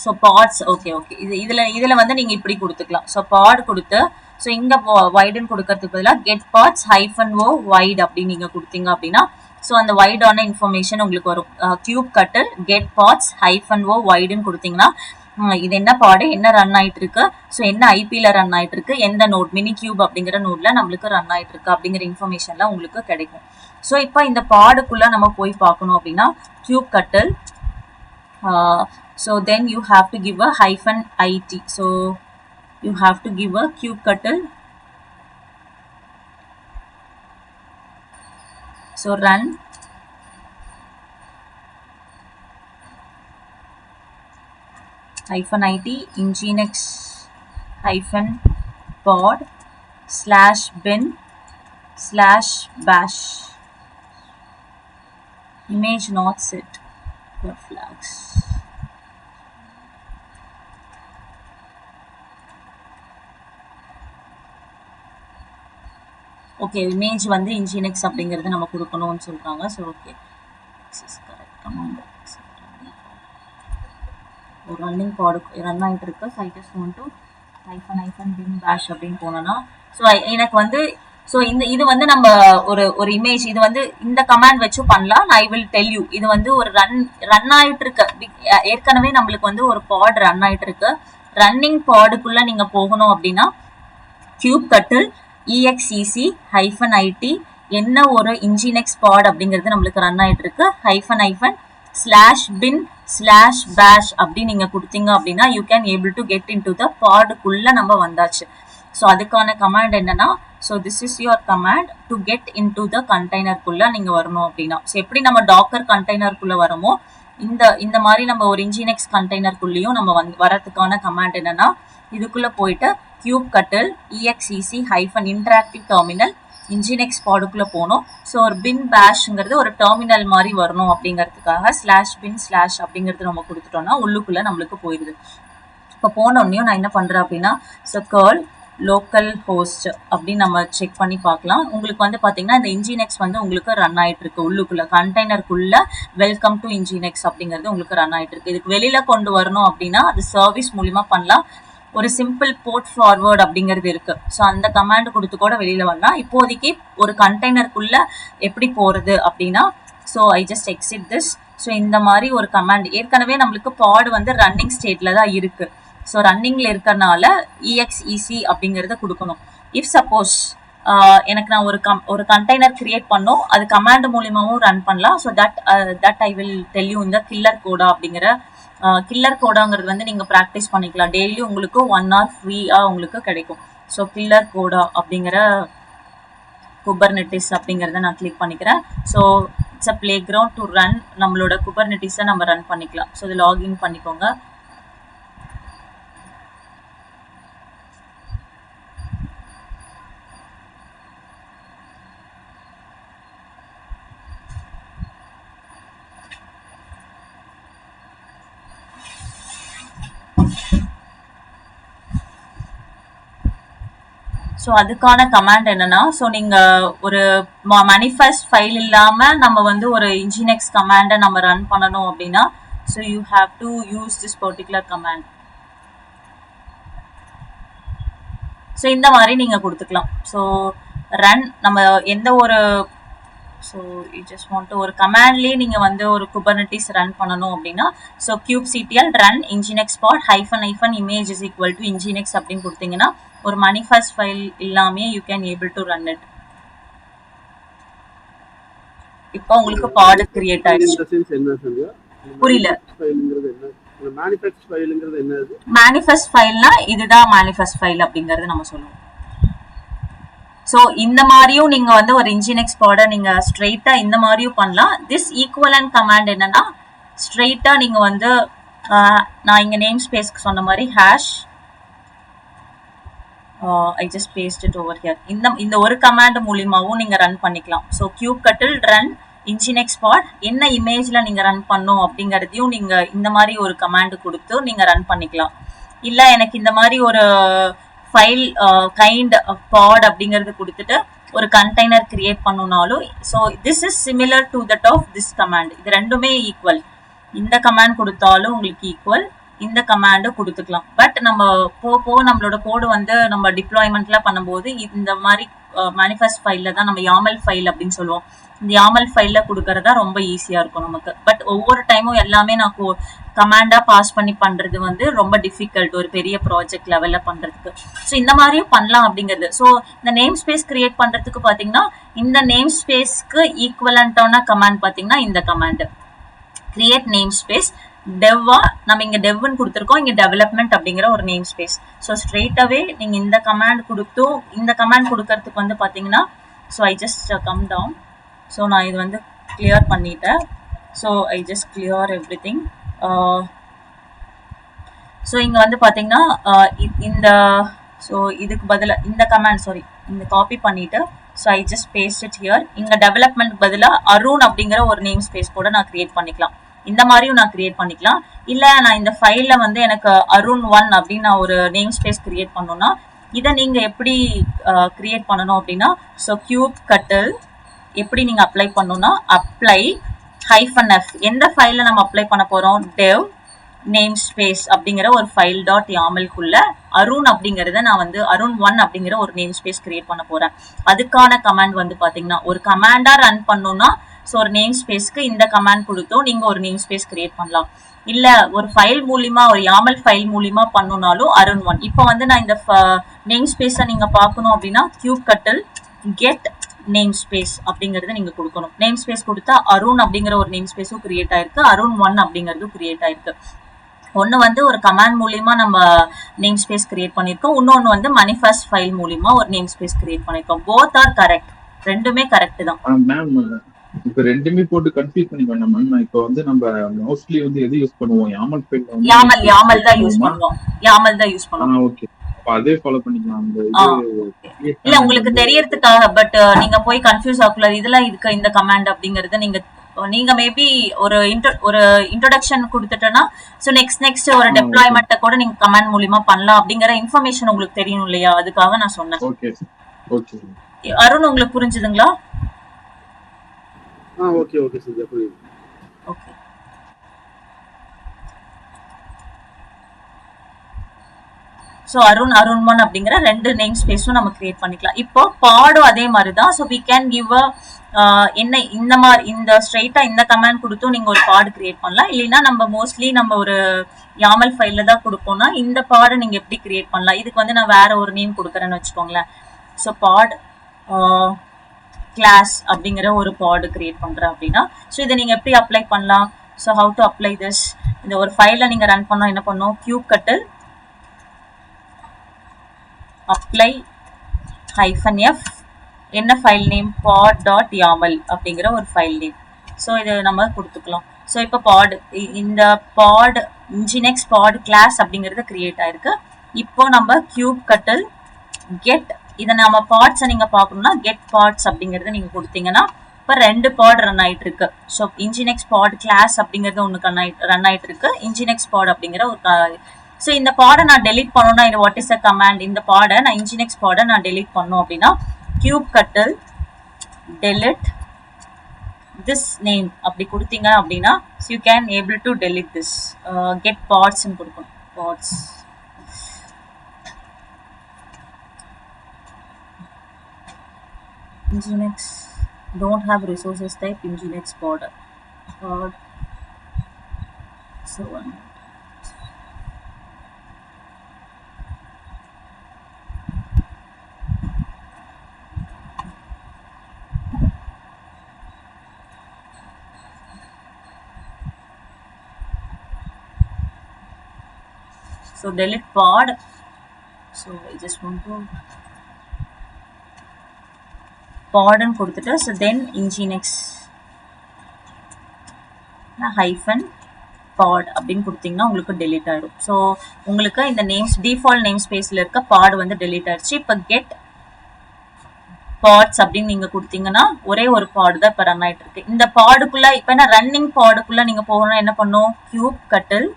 ஸோ பாட்ஸ். ஓகே ஓகே, இதுல வந்து நீங்க இப்படி கொடுத்துக்கலாம். ஸோ பாட் கொடுத்து, ஸோ இங்க வைடுன்னு கொடுக்கறதுக்கு பதிலாக get pots hyphen o white அப்படின்னு நீங்க கொடுத்தீங்க அப்படின்னா ஸோ அந்த வைடான இன்ஃபர்மேஷன் உங்களுக்கு வரும். கியூப் கட்டில் கெட் பாட்ஸ் ஹைஃபன் ஓ வைடுன்னு கொடுத்தீங்கன்னா இது என்ன பாடு, என்ன ரன் ஆயிட்டு இருக்கு, ஸோ என்ன ஐபியில் ரன் ஆயிட்டு இருக்கு, எந்த நோட் மினி கியூப் அப்படிங்கிற நோட்ல நம்மளுக்கு ரன் ஆயிட்டு இருக்கு அப்படிங்கிற இன்ஃபர்மேஷன்லாம் உங்களுக்கு கிடைக்கும். ஸோ இப்போ இந்த பாடுக்குள்ள நம்ம போய் பார்க்கணும் அப்படின்னா கியூப் கட்டில், so then you have to give a hyphen it. So you have to give a kubectl. So run hyphen it nginx hyphen pod slash bin slash bash image not set for flags. Okay, image வந்து nginx அப்படிங்கிறது நம்ம கொடுக்கணும்னு சொல்றாங்க. So okay, ஒரு running pod run ஆகிட்டு இருக்கு. So I just want to hyphen bin bash அப்படின்னு போனோம்னா ஸோ எனக்கு வந்து ஸோ இது வந்து நம்ம ஒரு இமேஜ் இது வந்து இந்த கமாண்ட் வச்சு பண்ணலாம். I will tell you. இது வந்து ஒரு ரன் ஆயிட்டு இருக்கு. ஏற்கனவே நம்மளுக்கு வந்து ஒரு பாட் ரன் ஆயிட்டு இருக்கு. ரன்னிங் பாடுக்குள்ள நீங்க போகணும் அப்படின்னா கியூப் கட்டில் exec hyphen it என்ன ஒரு nginx pod அப்படிங்கிறது நம்மளுக்கு ரன் ஆயிட்டு இருக்கு. hyphen slash bin slash bash அப்படி நீங்க கொடுத்தீங்க அப்படின்னா you can able to get into the pod குள்ள நம்ம வந்தாச்சு. ஸோ அதுக்கான கமாண்ட் என்னன்னா so this is your command to get into the கண்டெய்னருக்குள்ள நீங்க வரணும் அப்படின்னா ஸோ எப்படி நம்ம டாக்கர் கண்டெய்னருக்குள்ள வரமோ இந்த மாதிரி நம்ம ஒரு nginx கண்டெய்னருக்குள்ளேயும் நம்ம வரதுக்கான கமாண்ட் என்னன்னா இதுக்குள்ள போயிட்டு கியூப் கட்டில் exec hyphen interactive terminal nginx பாடுக்குள்ள போகணும். ஸோ ஒரு பின் பேஷ்ங்கிறது ஒரு டெர்மினல் மாதிரி வரணும் அப்படிங்கிறதுக்காக ஸ்லாஷ் பின் ஸ்லாஷ் அப்படிங்கிறது நம்ம கொடுத்துட்டோம்னா உள்ளுக்குள்ள நம்மளுக்கு போயிடுது. இப்போ போனோடனையும் நான் என்ன பண்றேன் அப்படின்னா ஸோ கர்ல் லோக்கல் ஹோஸ்ட் அப்படின்னு நம்ம செக் பண்ணி பார்க்கலாம். உங்களுக்கு வந்து பார்த்தீங்கன்னா இந்த nginx வந்து உங்களுக்கு ரன் ஆயிட்டு இருக்கு உள்ளுக்குள்ள கண்டெய்னருக்குள்ள வெல்கம் டு nginx அப்படிங்கிறது உங்களுக்கு ரன் ஆயிட்டு இருக்கு. இதுக்கு வெளியில கொண்டு வரணும் அப்படின்னா அது சர்வீஸ் மூலியமா பண்ணலாம். ஒரு சிம்பிள் போர்ட் ஃபார்வர்ட் அப்படிங்கிறது இருக்கு. ஸோ அந்த கமாண்ட் கொடுத்து கூட வெளியில வரலாம். இப்போதைக்கு ஒரு கண்டெய்னருக்குள்ள எப்படி போறது அப்படின்னா so I just exit this. So இந்த மாதிரி ஒரு கமாண்ட் ஏற்கனவே நம்மளுக்கு பாட் வந்து ரன்னிங் ஸ்டேட்ல தான் இருக்கு. ஸோ ரன்னிங்ல இருக்கிறனால exec அப்படிங்கிறத கொடுக்கணும். இஃப் சப்போஸ் எனக்கு நான் ஒரு கண்டெய்னர் கிரியேட் பண்ணோம் அது கமாண்ட் மூலியமாவும் ரன் பண்ணலாம். So that I will tell you இந்த கில்லர் கோடா அப்படிங்கிற கில்லர் கோடாங்கிறது வந்து நீங்க ப்ராக்டிஸ் பண்ணிக்கலாம். டெய்லி உங்களுக்கு 1 hour ஃப்ரீயா உங்களுக்கு கிடைக்கும். ஸோ கில்லர் கோடா அப்படிங்கிற குபர்நெட்டிஸ் அப்படிங்கிறத நான் கிளிக் பண்ணிக்கிறேன். So it's a play ground to run நம்மளோட குபர்நெட்டிஸை நம்ம ரன் பண்ணிக்கலாம். ஸோ இது லாகின் பண்ணிக்கோங்க. ஸோ அதுக்கான கமாண்ட் என்னன்னா, ஸோ நீங்க ஒரு manifest ஃபைல் இல்லாம நம்ம வந்து ஒரு nginx கமாண்டை நம்ம ரன் பண்ணணும் அப்படின்னா, so you have to use this particular command. So இந்த மாதிரி நீங்க கொடுத்துக்கலாம். ஸோ ரன் நம்ம எந்த ஒரு ஸோ யூ ஜஸ்ட் வாண்ட் ஒரு கமாண்ட்லேயே நீங்கள் வந்து ஒரு குபர்னட்டிஸ் ரன் பண்ணணும் அப்படின்னா, so kubectl run nginx pod --- image is equal to nginx அப்படின்னு கொடுத்தீங்கன்னா ஒரு manifest ஃபைல் இல்லாமே you can able to run it. இப்போ உங்களுக்கு பாட் கிரியேட் ஆயிடுச்சு. புரியல. மேனிஃபெஸ்ட் ஃபைல்னா இதுதான் மேனிஃபெஸ்ட் ஃபைல் அப்படிங்கறது நம்ம சொல்லுவோம். ஸோ இந்த மாதிரியும் நீங்க வந்து ஒரு nginx பாட நீங்க ஸ்ட்ரெயிட்டா இந்த மாதிரியும் பண்ணலாம். திஸ் ஈக்குவலன்ட் கமாண்ட் என்னன்னா, ஸ்ட்ரெயிட்டா நீங்க வந்து நான் இங்க நேம் ஸ்பேஸ்க்கு சொன்ன மாதிரி hash I just paste it over here. இந்த ஒரு கமாண்ட் மூலமாவும் நீங்க ரன் பண்ணிக்கலாம். So kubectl run nginx pod என்ன இமேஜ்ல நீங்க ரன் பண்ணும் அப்படிங்கறதையும் நீங்க இந்த மாதிரி ஒரு கமாண்ட் கொடுத்து நீங்க ரன் பண்ணிக்கலாம். இல்ல எனக்கு இந்த மாதிரி ஒரு ஃபைல் கைண்ட் பாட் அப்படிங்கிறது கொடுத்துட்டு ஒரு கண்டெய்னர் கிரியேட் பண்ணணும்னாலும், so this is similar to that of this command. இது ரெண்டுமே ஈக்குவல். இந்த கமாண்ட் கொடுத்தாலும் உங்களுக்கு ஈக்குவல், இந்த கமாண்டு கொடுத்துக்கலாம். பட் நம்ம போக நம்மளோட கோடு வந்து நம்ம டிப்ளாய்மெண்ட்ல பண்ணும்போது இந்த மாதிரி மேனிஃபெஸ்ட் ஃபைல்ல தான் நம்ம YAML ஃபைல் அப்படின்னு சொல்லுவோம். இந்த YAML ஃபைல்ல கொடுக்கறதா ரொம்ப ஈஸியா இருக்கும் நமக்கு. பட் ஒவ்வொரு டைமும் எல்லாமே நான் கமாண்டா பாஸ் பண்ணி பண்றது வந்து ரொம்ப டிஃபிகல்ட் ஒரு பெரிய ப்ராஜெக்ட் லெவல்ல பண்றதுக்கு. ஸோ இந்த மாதிரியும் பண்ணலாம் அப்படிங்கிறது. ஸோ இந்த நேம் ஸ்பேஸ் கிரியேட் பண்றதுக்கு பாத்தீங்கன்னா இந்த நேம் ஸ்பேஸ்க்கு ஈக்குவலண்டான கமாண்ட் பாத்தீங்கன்னா இந்த கமாண்ட் கிரியேட் நேம் ஸ்பேஸ் டெவ்வா நம்ம இங்க டெவ்னு கொடுத்துருக்கோம், இங்க டெவலப்மெண்ட் அப்படிங்கிற ஒரு நேம் ஸ்பேஸ். ஸோ ஸ்ட்ரெயிட்டாவே நீங்க இந்த கமாண்ட் கொடுத்தும் இந்த கமாண்ட் கொடுக்கறதுக்கு வந்து பாத்தீங்கன்னா, so I just come down. So நான் இது வந்து கிளியர் பண்ணிட்டேன். So I just clear everything. So இங்க வந்து பாத்தீங்கன்னா இந்த ஸோ இதுக்கு பதிலாக இந்த கமாண்ட் இந்த காப்பி பண்ணிட்டு so I just paste it here. இங்க டெவலப்மெண்ட் பதிலாக அருண் அப்படிங்கிற ஒரு நேம் ஸ்பேஸ் கூட நான் கிரியேட் பண்ணிக்கலாம். இந்த மாதிரியும் நான் கிரியேட் பண்ணிக்கலாம். இல்ல நான் இந்த ஃபைல்ல வந்து எனக்கு arun1 அப்படின்னு நான் ஒரு நேம் ஸ்பேஸ் கிரியேட் பண்ணணும்னா இதை நீங்க எப்படி கிரியேட் பண்ணணும் அப்படின்னா, ஸோ kubectl எப்படி நீங்க அப்ளை பண்ணணும்னா அப்ளை -f எந்த ஃபைல்ல நம்ம அப்ளை பண்ண போறோம், dev நேம் ஸ்பேஸ் அப்படிங்கிற ஒரு ஃபைல் .yaml குள்ள அருண் அப்படிங்கறத நான் வந்து arun1 அப்படிங்கிற ஒரு நேம் ஸ்பேஸ் கிரியேட் பண்ண போறேன். அதுக்கான கமாண்ட் வந்து பாத்தீங்கன்னா ஒரு கமாண்டா ரன் பண்ணணும்னா ஸோ ஒரு நேம் ஸ்பேஸ்க்கு இந்த கமாண்ட் கொடுத்தோம் நீங்க ஒரு நேம் ஸ்பேஸ் கிரியேட் பண்ணலாம். இல்ல ஒரு ஃபைல் மூலியமா ஒரு YAML ஃபைல் மூலியமா பண்ணணும்னாலும் arun1. இப்போ வந்து நான் இந்த நேம் ஸ்பேஸை நீங்க பார்க்கணும் அப்படின்னா kubectl get நேம் ஸ்பேஸ் அப்படிங்கறத நீங்க கொடுக்கணும். நேம் ஸ்பேஸ் கொடுத்தா அருண் அப்படிங்கிற ஒரு நேம் ஸ்பேஸும் கிரியேட் ஆயிருக்கு, arun1 அப்படிங்கிறதும் கிரியேட் ஆயிருக்கு. ஒன்னு வந்து ஒரு கமாண்ட் மூலியமா நம்ம நேம் ஸ்பேஸ் கிரியேட் பண்ணிருக்கோம், இன்னொன்னு வந்து manifest ஃபைல் மூலியமா ஒரு நேம் ஸ்பேஸ் கிரியேட் பண்ணிருக்கோம். both are correct. ரெண்டுமே கரெக்ட் தான். இப்ப ரெண்டுமே போட்டு கன்ஃபியூஸ் பண்ணி வேண்டாம் மேம். நான் இப்போ வந்து நம்ம மோஸ்ட்லி வந்து எது யூஸ் பண்ணுவோம், YAML ஃபைல் YAML தான் யூஸ் பண்ணுவோம். YAML தான் யூஸ் பண்ணுவோம். ஓகே, அப்ப அதே ஃபாலோ பண்ணிக்கலாம். இல்ல உங்களுக்கு தெரியறதுக்காக, பட் நீங்க போய் கன்ஃபியூஸ் ஆகக்கூடாது. இதெல்லாம் இதுக்கு இந்த கமாண்ட் அப்படிங்கறது நீங்க மேபி ஒரு இன்ட்ரோடக்ஷன் கொடுத்துட்டேன்னா ஸோ நெக்ஸ்ட் ஒரு டெப்ளாய்மெண்ட்டை கூட நீங்க கமாண்ட் மூலியமா பண்ணலாம் அப்படிங்கிற இன்ஃபர்மேஷன் உங்களுக்கு தெரியணும் இல்லையா, அதுக்காக நான் சொன்னேன். ஓகே ஓகே அருண், உங்களுக்கு புரிஞ்சுதுங்களா? ஓகே ஓகே சரி, புரியுது. ஓகே, ஸோ arun1 அப்படிங்கிற ரெண்டு நேம் ஸ்பேஸும் நம்ம கிரியேட் பண்ணிக்கலாம். இப்போ பாடும் அதே மாதிரி தான். ஸோ வி கேன் கிவ் என்ன இந்த மாதிரி இந்த ஸ்ட்ரெயிட்டா இந்த கமாண்ட் கொடுத்தும் நீங்க ஒரு பாடு கிரியேட் பண்ணலாம். இல்லைன்னா நம்ம மோஸ்ட்லி நம்ம ஒரு YAML ஃபைல்ல தான் கொடுப்போம்னா இந்த பாடை நீங்க எப்படி கிரியேட் பண்ணலாம். இதுக்கு வந்து நான் வேற ஒரு நேம் கொடுக்குறேன்னு வச்சுக்கோங்களேன். ஸோ பாட் கிளாஸ் அப்படிங்கிற ஒரு பாடு கிரியேட் பண்றேன் அப்படின்னா, ஸோ இதை நீங்க எப்படி அப்ளை பண்ணலாம். So how to apply this, இந்த ஒரு ஃபைலை நீங்க ரன் பண்ணா என்ன பண்ணும், kubectl apply -f என்ன ஃபைல் நேம் pod.yaml அப்படிங்கிற ஒரு ஃபைல் நேம். ஸோ இதை நம்ம கொடுத்துக்கலாம். ஸோ இப்போ இந்த பாட் nginx pod கிளாஸ் அப்படிங்கிறது கிரியேட் ஆயிருக்கு. இப்போ நம்ம kubectl கெட் இதை நம்ம பார்ட்ஸை நீங்க பார்க்கணும்னா கெட் பார்ட்ஸ் அப்படிங்கறத நீங்க கொடுத்தீங்கன்னா இப்போ ரெண்டு பாட் ரன் ஆயிட்டு இருக்கு. ஸோ nginx pod கிளாஸ் அப்படிங்கிறது ஒன்று ரன் ஆயிட்டு இருக்கு. nginx pod அப்படிங்கிற ஒரு ஸோ இந்த பாடை நான் டெலீட் பண்ணணும்னா இது வாட் இஸ் அ கமாண்ட், இந்த பாடை நான் nginx பாடை நான் டெலீட் பண்ணணும் அப்படின்னா kubectl delete this name அப்படி கொடுத்தீங்க அப்படின்னா you can able to delete this. Get pods ன்னு கொடுக்கணும். Pods nginx don't have resources type nginx pod so on. So delete pod. So I just want to pod and கொடுத்துட்டு so then nginx hyphen pod அப்படின்னு கொடுத்தீங்கன்னா உங்களுக்கு delete ஆயிடும். So உங்களுக்கு இந்த names default name ஸ்பேஸ்ல இருக்க பாட் வந்து delete ஆயிடுச்சு. இப்போ get பாட்ஸ் அப்படின்னு நீங்க கொடுத்தீங்கன்னா ஒரே ஒரு பாடு தான் இப்போ ரன் ஆயிட்டு இருக்கு. இந்த பாடுக்குள்ள இப்போ என்ன ரன்னிங் பாடுக்குள்ள நீங்க போகணும்னா என்ன பண்ணும், kubectl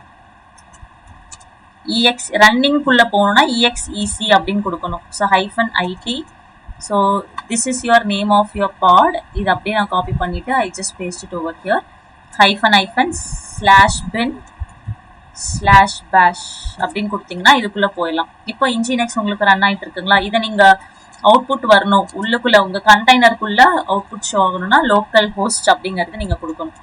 ex running குள்ள போகணும்னா exec அப்படின்னு கொடுக்கணும். So hyphen it. So this is your name of your pod. இது அப்படியே நான் காப்பி பண்ணிட்டு I just paste it over here. hyphen /bin /bash அப்படின்னு கொடுத்தீங்கன்னா இதுக்குள்ள போயிடலாம். இப்போ nginx உங்களுக்கு ரன் ஆயிட்டு இருக்குங்களா, இதை நீங்க அவுட்புட் வரணும் உள்ளுக்குள்ள உங்க கண்டெய்னருக்குள்ள அவுட்புட் ஷோ ஆகணும்னா லோக்கல் ஹோஸ்ட் அப்படிங்கறது நீங்க கொடுக்கணும்.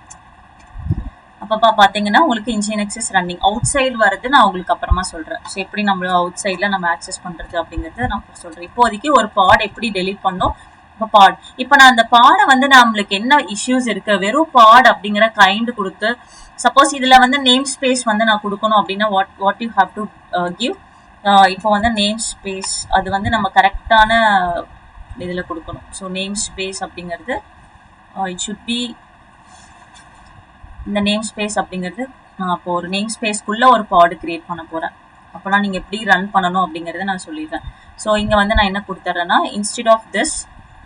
அப்பப்பா பாத்தீங்கன்னா உங்களுக்கு nginx is running. Out side வரது நான் உங்களுக்கு அப்புறமா சொல்றேன். ஸோ எப்படி நம்ம அவுட் சைட்ல நம்ம ஆக்சஸ் பண்றது அப்படிங்கறது நான் சொல்றேன். இப்போதைக்கு ஒரு பாட் எப்படி டெலீட் பண்ணோம். பாட் இப்போ நான் அந்த பாடை வந்து நம்மளுக்கு என்ன இஷ்யூஸ் இருக்கு, வெறும் பாட் அப்படிங்கிற கைண்ட் கொடுத்து சப்போஸ் இதுல வந்து நேம் ஸ்பேஸ் வந்து நான் கொடுக்கணும் அப்படின்னா what you have to give. இப்போ வந்து நேம் ஸ்பேஸ் அது வந்து நம்ம கரெக்டான இதுல கொடுக்கணும். ஸோ நேம் ஸ்பேஸ் அப்படிங்கிறது இட் ஷுட் பி இந்த நேம் ஸ்பேஸ் அப்படிங்கிறது நான் அப்போ ஒரு நேம் ஸ்பேஸ்க்குள்ள ஒரு பாடு கிரியேட் பண்ண போறேன். அப்போனா நீங்க எப்படி ரன் பண்ணணும் அப்படிங்கறத நான் சொல்லிடுறேன். ஸோ இங்க வந்து நான் என்ன கொடுத்துறேன்னா instead of this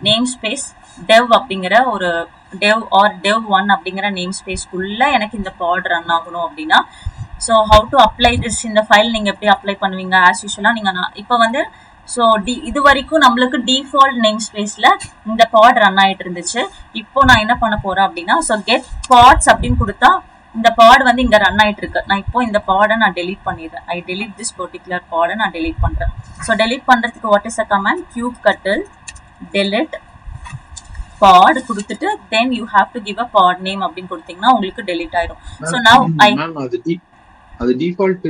name space dev அப்படிங்கிற ஒரு dev or dev1 அப்படிங்கிற நேம் ஸ்பேஸ்க்குள்ள எனக்கு இந்த பாட் ரன் ஆகணும் அப்படின்னா so how to apply this, இந்த ஃபைல் நீங்க எப்படி அப்ளை பண்ணுவீங்க ஆஸ் யூஷுவலா நீங்க இப்போ வந்து ஸோ இது வரைக்கும் நம்மளுக்கு டிஃபால்ட் நேம் ஸ்பேஸ்ல இந்த பாட் ரன் ஆயிட்டு இருந்துச்சு. இப்போ நான் என்ன பண்ண போறேன் அப்படின்னா ஸோ கெட் பாட்ஸ் அப்படின்னு கொடுத்தா இந்த பாட் வந்து இங்க ரன் ஆயிட்டு இருக்கு. நான் இப்போ இந்த பாடை நான் டெலீட் பண்ணிடுறேன். ஐ டெலீட் திஸ் பர்டிகுலர் பாடை நான் டெலீட் பண்றேன். ஸோ டெலீட் பண்றதுக்கு what is a command, kubectl delete pod கொடுத்துட்டு then you have to give a pod name அப்படின்னு கொடுத்தீங்கன்னா உங்களுக்கு delete ஆயிடும். So now அது டிஃபால்ட்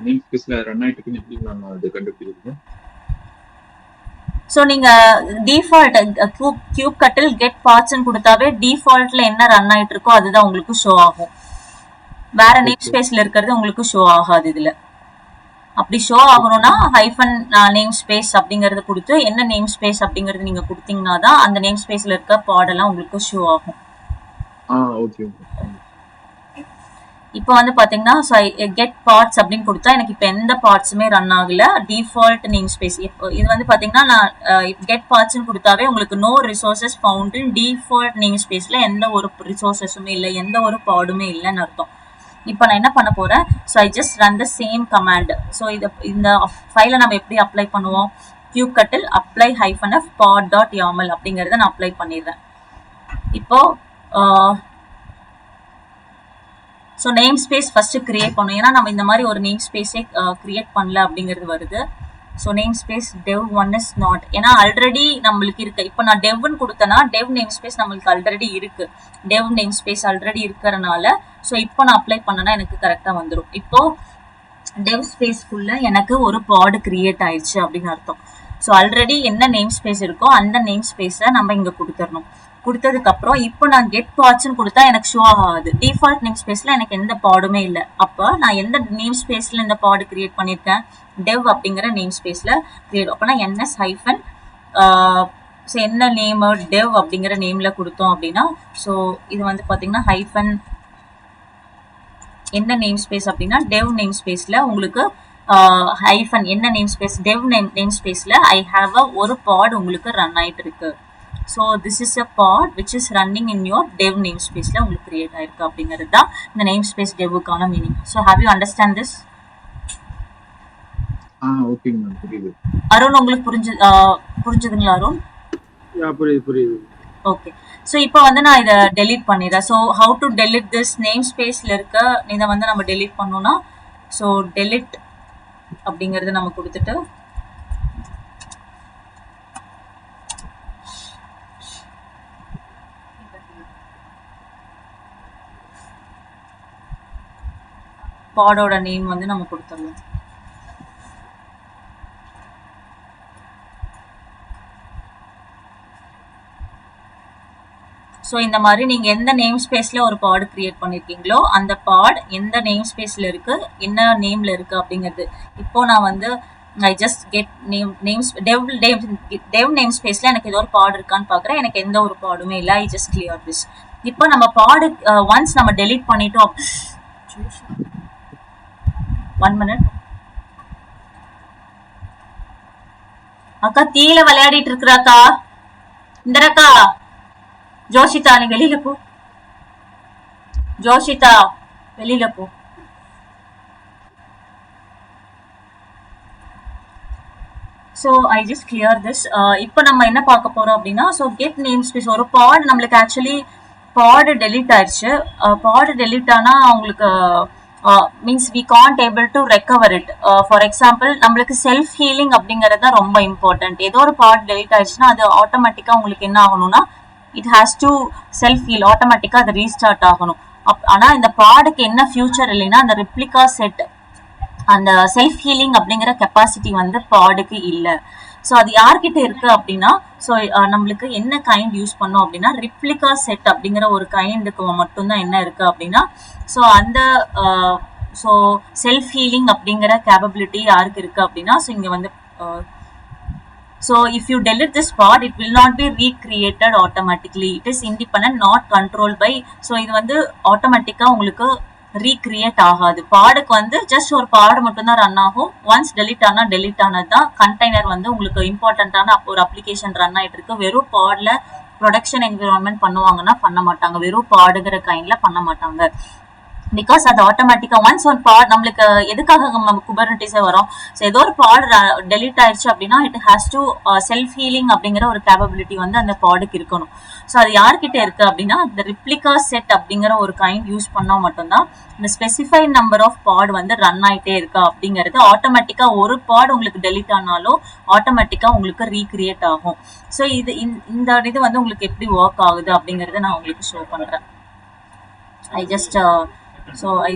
நேம் ஸ்பேஸ்ல ரன் ஆயிட்டு இருக்குன்னு எப்படி நான் அது கண்டுபிடிக்கிறது? சோ நீங்க டிஃபால்ட் kubectl get paths ன்னு கொடுத்தாவே டிஃபால்ட்ல என்ன ரன் ஆயிட்டு இருக்கோ அதுதான் உங்களுக்கு ஷோ ஆகும். வேற நேம் ஸ்பேஸ்ல இருக்கிறது உங்களுக்கு ஷோ ஆகாது. இதுல அப்படி ஷோ ஆகணும்னா ஹைஃபன் நேம் ஸ்பேஸ் அப்படிங்கறது கொடுத்து என்ன நேம் ஸ்பேஸ் அப்படிங்கறது நீங்க கொடுத்தீங்கன்னா தான் அந்த நேம் ஸ்பேஸ்ல இருக்க பாடெல்லாம் உங்களுக்கு ஷோ ஆகும். ஓகே. இப்போ வந்து பாத்தீங்கன்னா கெட் பார்ட்ஸ் அப்படின்னு கொடுத்தா எனக்கு இப்போ எந்த பார்ட்ஸுமே ரன் ஆகல, டிஃபால்ட் நேம் ஸ்பேஸ். இது வந்து பாத்தீங்கன்னா நான் கெட் பார்ட்ஸ்ன்னு கொடுத்தாவே உங்களுக்கு no resources found in default name ஸ்பேஸ்ல எந்த ஒரு ரிசோர்சஸுமே இல்லை, எந்த ஒரு பாடுமே இல்லைன்னு அர்த்தம். இப்போ நான் என்ன பண்ண போறேன், so I just run the same command. So இந்த ஃபைலை நம்ம எப்படி அப்ளை பண்ணுவோம், kubectl apply -f pod.yaml அப்படிங்கறத நான் அப்ளை பண்ணிடுறேன். இப்போ so name space first create பண்ணும். ஏன்னா நம்ம இந்த மாதிரி ஒரு நேம் ஸ்பேஸே கிரியேட் பண்ணல அப்படிங்கிறது வருது. So name space dev1 is not, ஏன்னா ஆல்ரெடி நம்மளுக்கு இருக்கு. இப்போ நான் devன்னு கொடுத்தேன்னா dev நேம் ஸ்பேஸ் நம்மளுக்கு ஆல்ரெடி இருக்கு, dev நேம் ஸ்பேஸ் ஆல்ரெடி இருக்கிறனால ஸோ இப்போ நான் அப்ளை பண்ணனா எனக்கு கரெக்டாக வந்துடும். இப்போ dev ஸ்பேஸ்க்குள்ள எனக்கு ஒரு பாட் கிரியேட் ஆயிடுச்சு அப்படின்னு அர்த்தம். ஸோ ஆல்ரெடி என்ன நேம் ஸ்பேஸ் இருக்கோ அந்த நேம் ஸ்பேஸை நம்ம இங்கே கொடுத்துடணும். கொடுத்ததுக்கு அப்புறம் இப்போ நான் கெட் பாட்ஸ்ன்னு கொடுத்தா எனக்கு ஷோ ஆகாது. டிஃபால்ட் நேம் ஸ்பேஸ்ல எனக்கு எந்த பாடுமே இல்லை. அப்போ நான் எந்த நேம் ஸ்பேஸ்ல இந்த பாடு கிரியேட் பண்ணியிருக்கேன், dev அப்படிங்கிற நேம் ஸ்பேஸ்ல கிரியேட். அப்போனா ns ஹைஃபன் ஸோ என்ன நேம் dev அப்படிங்கிற நேம்ல கொடுத்தோம் அப்படின்னா ஸோ இது வந்து பார்த்தீங்கன்னா ஹைஃபன் என்ன நேம் ஸ்பேஸ் அப்படின்னா dev நேம் ஸ்பேஸ்ல உங்களுக்கு ஹைஃபன் என்ன நேம் ஸ்பேஸ் dev நேம் ஸ்பேஸ்ல ஐ ஹாவ் ஒரு பாட் உங்களுக்கு ரன் ஆயிட்டு இருக்கு. So this is a pod which is running in your dev namespace la உங்களுக்கு create ஆயிருக்கு அப்படிங்கிறது தான் இந்த namespace devக்கான meaning. So have you understand this? ஓகேங்க மேம், புரியுது. அருண் உங்களுக்கு புரிஞ்சுதுங்களா அருண்? புரியுது. ஓகே. ஸோ இப்போ வந்து நான் இதை டெலீட் பண்ணிடுறேன். So how to delete this name ஸ்பேஸில் இருக்க இதை வந்து நம்ம டெலீட் பண்ணோம்னா, ஸோ டெலிட் அப்படிங்கிறது நம்ம கொடுத்துட்டு பாடோட நேம் வந்து நம்ம கொடுத்துடலாம். ஸோ இந்த மாதிரி நீங்கள் எந்த நேம் ஸ்பேஸில் ஒரு பாட் கிரியேட் பண்ணியிருக்கீங்களோ அந்த பாட் எந்த நேம் ஸ்பேஸில் இருக்குது, என்ன நேமில் இருக்குது அப்படிங்கிறது. இப்போது நான் வந்து ஐ ஜஸ்ட் கெட் டெவ் நேம் ஸ்பேஸில் எனக்கு ஏதோ ஒரு பாட் இருக்கான்னு பார்க்குறேன். எனக்கு எந்த ஒரு பாடுமே இல்லை. ஐ ஜஸ்ட் கிளியர் திஸ். இப்போ நம்ம பாடு ஒன்ஸ் நம்ம டெலீட் பண்ணிட்டோம். 1 minute. அக்கா தீல விளையாடிட்டு இருக்கிறாக்கா. இந்தரக்கா ஜோஷிதா, நீ வெளியில போ. ஜோஷிதா வெளியில போ. So I just clear this. இப்போ நம்ம என்ன பார்க்க போறோம் அப்படின்னா, ஸோ கெட் நேம் ஸ்பேஸ் ஒரு பாட் நம்மளுக்கு ஆக்சுவலி பாடு டெலீட் ஆயிடுச்சு. பாடு டெலீட் ஆனால் அவங்களுக்கு means we can't able to recover it. For example நம்மளுக்கு செல்ஃப் ஹீலிங் அப்படிங்கிறது தான் ரொம்ப இம்பார்ட்டன்ட். ஏதோ ஒரு பார்ட் டெலீட் ஆயிடுச்சுன்னா அது ஆட்டோமேட்டிக்காக உங்களுக்கு என்ன ஆகணும்னா it has to self heal, ஆட்டோமேட்டிக்காக அது ரீஸ்டார்ட் ஆகணும். ஆனால் இந்த பாடுக்கு என்ன ஃபியூச்சர் இல்லைன்னா அந்த ரிப்ளிகா செட், அந்த செல்ஃப் ஹீலிங் அப்படிங்கிற கெப்பாசிட்டி வந்து பாடுக்கு இல்லை. ஸோ அது யார்கிட்ட இருக்கு அப்படின்னா, ஸோ நம்மளுக்கு என்ன கைண்ட் யூஸ் பண்ணோம் அப்படின்னா ரிப்ளிகா செட் அப்படிங்கிற ஒரு கைண்டுக்கு மட்டும்தான் என்ன இருக்கு அப்படின்னா, ஸோ அந்த ஸோ செல்ஃப் ஹீலிங் அப்படிங்கிற கேப்பபிலிட்டி யாருக்கு இருக்கு அப்படின்னா, ஸோ இங்கே வந்து so if you delete this part it will not be recreated automatically, it is independent, not controlled by. so இது வந்து ஆட்டோமேட்டிக்கா உங்களுக்கு ரீக்ரியேட் ஆகாது. பாடுக்கு வந்து ஜஸ்ட் ஒரு பாடு மட்டும் தான் ரன் ஆகும். ஒன்ஸ் டெலிட் ஆனா டெலிட் ஆனது தான். கண்டெய்னர் வந்து உங்களுக்கு இம்பார்ட்டன்டான ஒரு அப்ளிகேஷன் ரன் ஆயிட்டு இருக்கு. வெறும் பாட்ல ப்ரொடக்ஷன் என்விரான்மெண்ட் பண்ணுவாங்கன்னா பண்ண மாட்டாங்க, வெறும் பாடுங்கிற கைண்ட்ல பண்ண மாட்டாங்க. பிகாஸ் அது ஆட்டோமேட்டிக்கா ஒன்ஸ் ஒரு பாட் நம்மளுக்கு எதுக்காக நம்ம குபர்னட்டிஸே வரும். ஸோ ஏதோ ஒரு பாட் டெலிட் ஆயிடுச்சு அப்படின்னா it has to self healing அப்படிங்கிற ஒரு கேப்பபிலிட்டி வந்து அந்த பாடுக்கு இருக்கணும். ஸோ அது யார்கிட்ட இருக்கு அப்படின்னா இந்த ரிப்ளிகா செட் அப்படிங்கிற ஒரு கைண்ட் யூஸ் பண்ணா மட்டும்தான் இந்த ஸ்பெசிஃபைட் நம்பர் ஆஃப் பாட் வந்து ரன் ஆயிட்டே இருக்கா அப்படிங்கிறது. ஆட்டோமேட்டிக்கா ஒரு பாட் உங்களுக்கு டெலிட் ஆனாலும் ஆட்டோமேட்டிக்கா உங்களுக்கு ரீக்ரியேட் ஆகும். ஸோ இந்த இது வந்து உங்களுக்கு எப்படி ஒர்க் ஆகுது அப்படிங்கறத நான் உங்களுக்கு ஷோ பண்றேன். I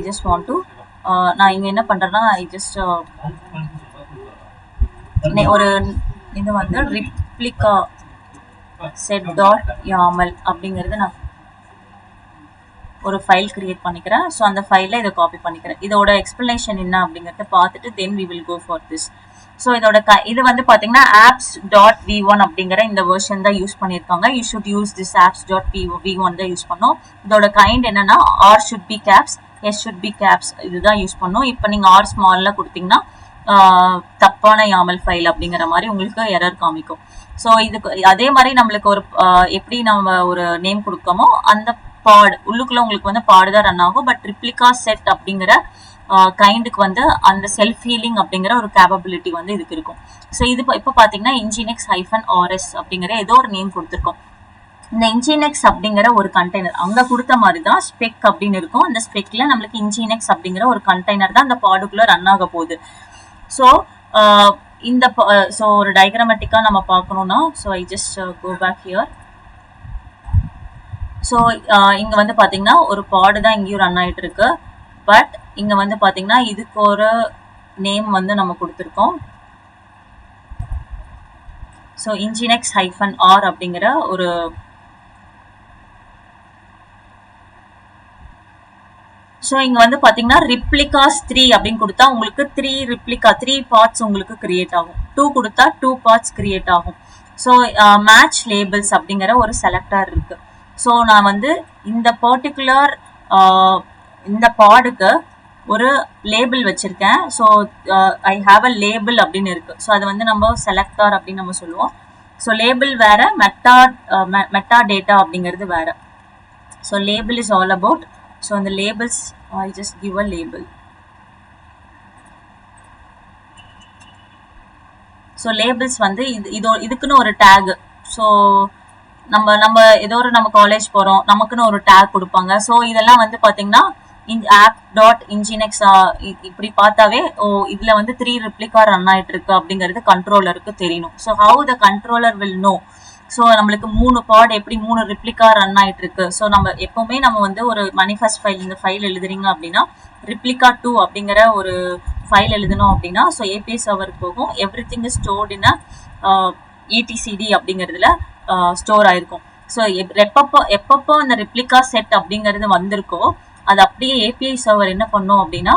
just want to நான் இங்க என்ன பண்றேன்னா I just ஒரு இது வந்து replica set.yaml அப்படிங்கறது நான் ஒரு ஃபைல் கிரியேட் பண்ணிக்கிறேன். ஸோ அந்த ஃபைலில் இதை காப்பி பண்ணிக்கிறேன். இதோட எக்ஸ்பிளனேஷன் என்ன அப்படிங்கிறத பார்த்துட்டு then we will go for this. So இதோட இது வந்து பார்த்தீங்கன்னா apps.v1 அப்படிங்கிற இந்த வெர்ஷன் தான் யூஸ் பண்ணியிருக்காங்க. You should use this apps.v1 தான் யூஸ் பண்ணோம். இதோட கைண்ட் என்னன்னா R should be caps, S should be caps இதுதான் யூஸ் பண்ணோம். இப்போ நீங்கள் ஆர் ஸ்மாலில் கொடுத்தீங்கன்னா தப்பான யாமல் ஃபைல் அப்படிங்கிற மாதிரி உங்களுக்கு எரர் காமிக்கும். ஸோ இதுக்கு அதே மாதிரி நம்மளுக்கு ஒரு எப்படி நம்ம ஒரு நேம் கொடுக்கமோ அந்த பாட் உள்ளுக்குள்ள உங்களுக்கு வந்து பாடு தான் ரன் ஆகும். பட் ரிப்ளிகா செட் அப்படிங்கிற கைண்டுக்கு வந்து அந்த செல்ஃப் ஹீலிங் அப்படிங்கிற ஒரு கேப்பபிலிட்டி வந்து இதுக்கு இருக்கும். ஸோ இது இப்போ பார்த்தீங்கன்னா nginx-rs அப்படிங்கிற ஏதோ ஒரு நேம் கொடுத்துருக்கோம். இந்த nginx அப்படிங்கிற ஒரு கண்டெய்னர் அங்கே கொடுத்த மாதிரி தான் ஸ்பெக் அப்படின்னு இருக்கும். அந்த ஸ்பெக்ல நம்மளுக்கு nginx அப்படிங்கிற ஒரு கண்டெய்னர் தான் அந்த பாடுக்குள்ள ரன் ஆக போகுது. ஸோ இந்த ஸோ ஒரு டயக்ராமேட்டிக்காக நம்ம பார்க்கணும்னா so I just go back here. So இங்கே வந்து பார்த்தீங்கன்னா ஒரு பாடு தான் இங்கேயும் ரன் ஆகிட்டு இருக்கு. பட் இங்கே வந்து பார்த்தீங்கன்னா இதுக்கு ஒரு நேம் வந்து நம்ம கொடுத்துருக்கோம். ஸோ nginx-r அப்படிங்கிற ஒரு ஸோ இங்கே வந்து பார்த்தீங்கன்னா ரிப்ளிகாஸ் 3 அப்படின்னு கொடுத்தா உங்களுக்கு 3 பார்ட்ஸ் உங்களுக்கு கிரியேட் ஆகும். 2 கொடுத்தா 2 பார்ட்ஸ் கிரியேட் ஆகும். ஸோ மேட்ச் லேபிள்ஸ் அப்படிங்கிற ஒரு செலக்டர் இருக்கு. ஸோ நான் வந்து இந்த பர்டிகுலர் இந்த பாடுக்கு ஒரு லேபிள் வச்சிருக்கேன். So I have a label அப்படின்னு இருக்கு. ஸோ அது வந்து நம்ம செலக்டர் அப்படின்னு நம்ம சொல்லுவோம். ஸோ லேபிள் வேற, மெட்டா டேட்டா அப்படிங்கிறது வேற. So label is all about. So அந்த labels I just give a label. So labels வந்து இதுக்குன்னு ஒரு டேக். ஸோ நம்ம ஏதோ ஒரு நம்ம காலேஜ் போறோம், நமக்குன்னு ஒரு டேக் கொடுப்பாங்க. ஸோ இதெல்லாம் வந்து பாத்தீங்கன்னா app.nginx இப்படி பார்த்தாவே இதுல வந்து 3 replica ரன் ஆயிட்டு இருக்கு அப்படிங்கிறது கண்ட்ரோலருக்கு தெரியணும். So how the controller will know. So நம்மளுக்கு 3 பாட் எப்படி 3 replica ரன் ஆயிட்டு இருக்கு. ஸோ நம்ம எப்பவுமே நம்ம வந்து ஒரு manifest ஃபைல், இந்த ஃபைல் எழுதுறீங்க அப்படின்னா replica 2 அப்படிங்கிற ஒரு ஃபைல் எழுதணும் அப்படின்னா ஸோ ஏபிஐ சர்வருக்கு போகும். Every thing is stored in etcd அப்படிங்கிறதுல ஸ்டோர் ஆயிருக்கும். ஸோ எப்பப்போ அந்த replica செட் அப்படிங்கிறது வந்திருக்கோ அது அப்படியே ஏபிஐ சர்வர் என்ன பண்ணும் அப்படின்னா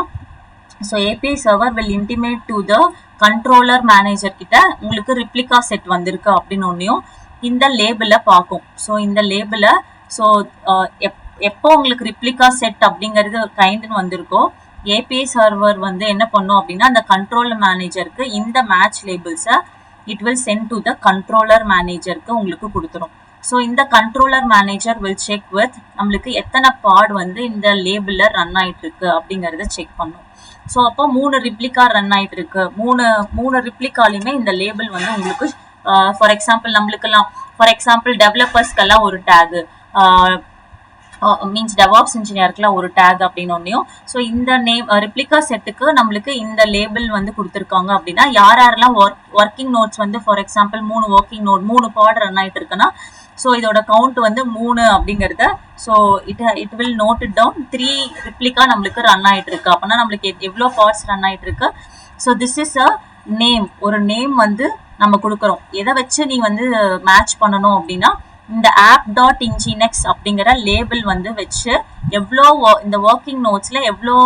so API server will intimate to the controller manager கிட்ட உங்களுக்கு replica செட் வந்திருக்கு அப்படின்னு ஒன்றையும் இந்த லேபிள பார்க்கும். ஸோ இந்த லேபிள ஸோ எப்போ உங்களுக்கு replica செட் அப்படிங்கிறது கைண்டுன்னு வந்திருக்கோ ஏபிஐ சர்வர் வந்து என்ன பண்ணும் அப்படின்னா அந்த கண்ட்ரோலர் மேனேஜருக்கு இந்த மேட்ச் லேபிள்ஸை it will send to the controller மேனேஜருக்கு உங்களுக்கு கொடுத்துரும். ஸோ இந்த controller manager will check with நம்மளுக்கு எத்தனை பாட் வந்து இந்த லேபிள்ல ரன் ஆயிட்டு இருக்கு அப்படிங்கறத செக் பண்ணும். ஸோ அப்போ 3 replica ரன் ஆயிட்டு இருக்கு. மூணு replicaலையுமே இந்த லேபிள் வந்து உங்களுக்கு ஃபார் எக்ஸாம்பிள் நம்மளுக்கெல்லாம் ஃபார் எக்ஸாம்பிள் டெவலப்பர்ஸ்க்கெல்லாம் ஒரு டேக், மீன்ஸ் டெவாப்ஸ் இன்ஜினியருக்குலாம் ஒரு டேக் அப்படின்னு ஒன்றையும். ஸோ இந்த replica செட்டுக்கு நம்மளுக்கு இந்த லேபிள் வந்து கொடுத்துருக்காங்க அப்படின்னா யாரெல்லாம் ஒர்க்கிங் நோட்ஸ் வந்து for example 3 working node 3 pod run ஆயிட்டு இருக்குன்னா ஸோ இதோட கவுண்ட் வந்து 3 அப்படிங்கிறத so it will note it down. 3 replica நம்மளுக்கு ரன் ஆயிட்டு இருக்கு அப்படின்னா நம்மளுக்கு எவ்வளோ பார்ட்ஸ் ரன் ஆயிட்டு இருக்கு. So this is a name. ஒரு நேம் வந்து நம்ம கொடுக்குறோம். எதை வச்சு நீ வந்து மேட்ச் பண்ணணும் அப்படின்னா இந்த app.nginx அப்படிங்கிற லேபிள் வந்து வச்சு எவ்வளோ இந்த ஒர்க்கிங் நோட்ஸ்ல எவ்வளோ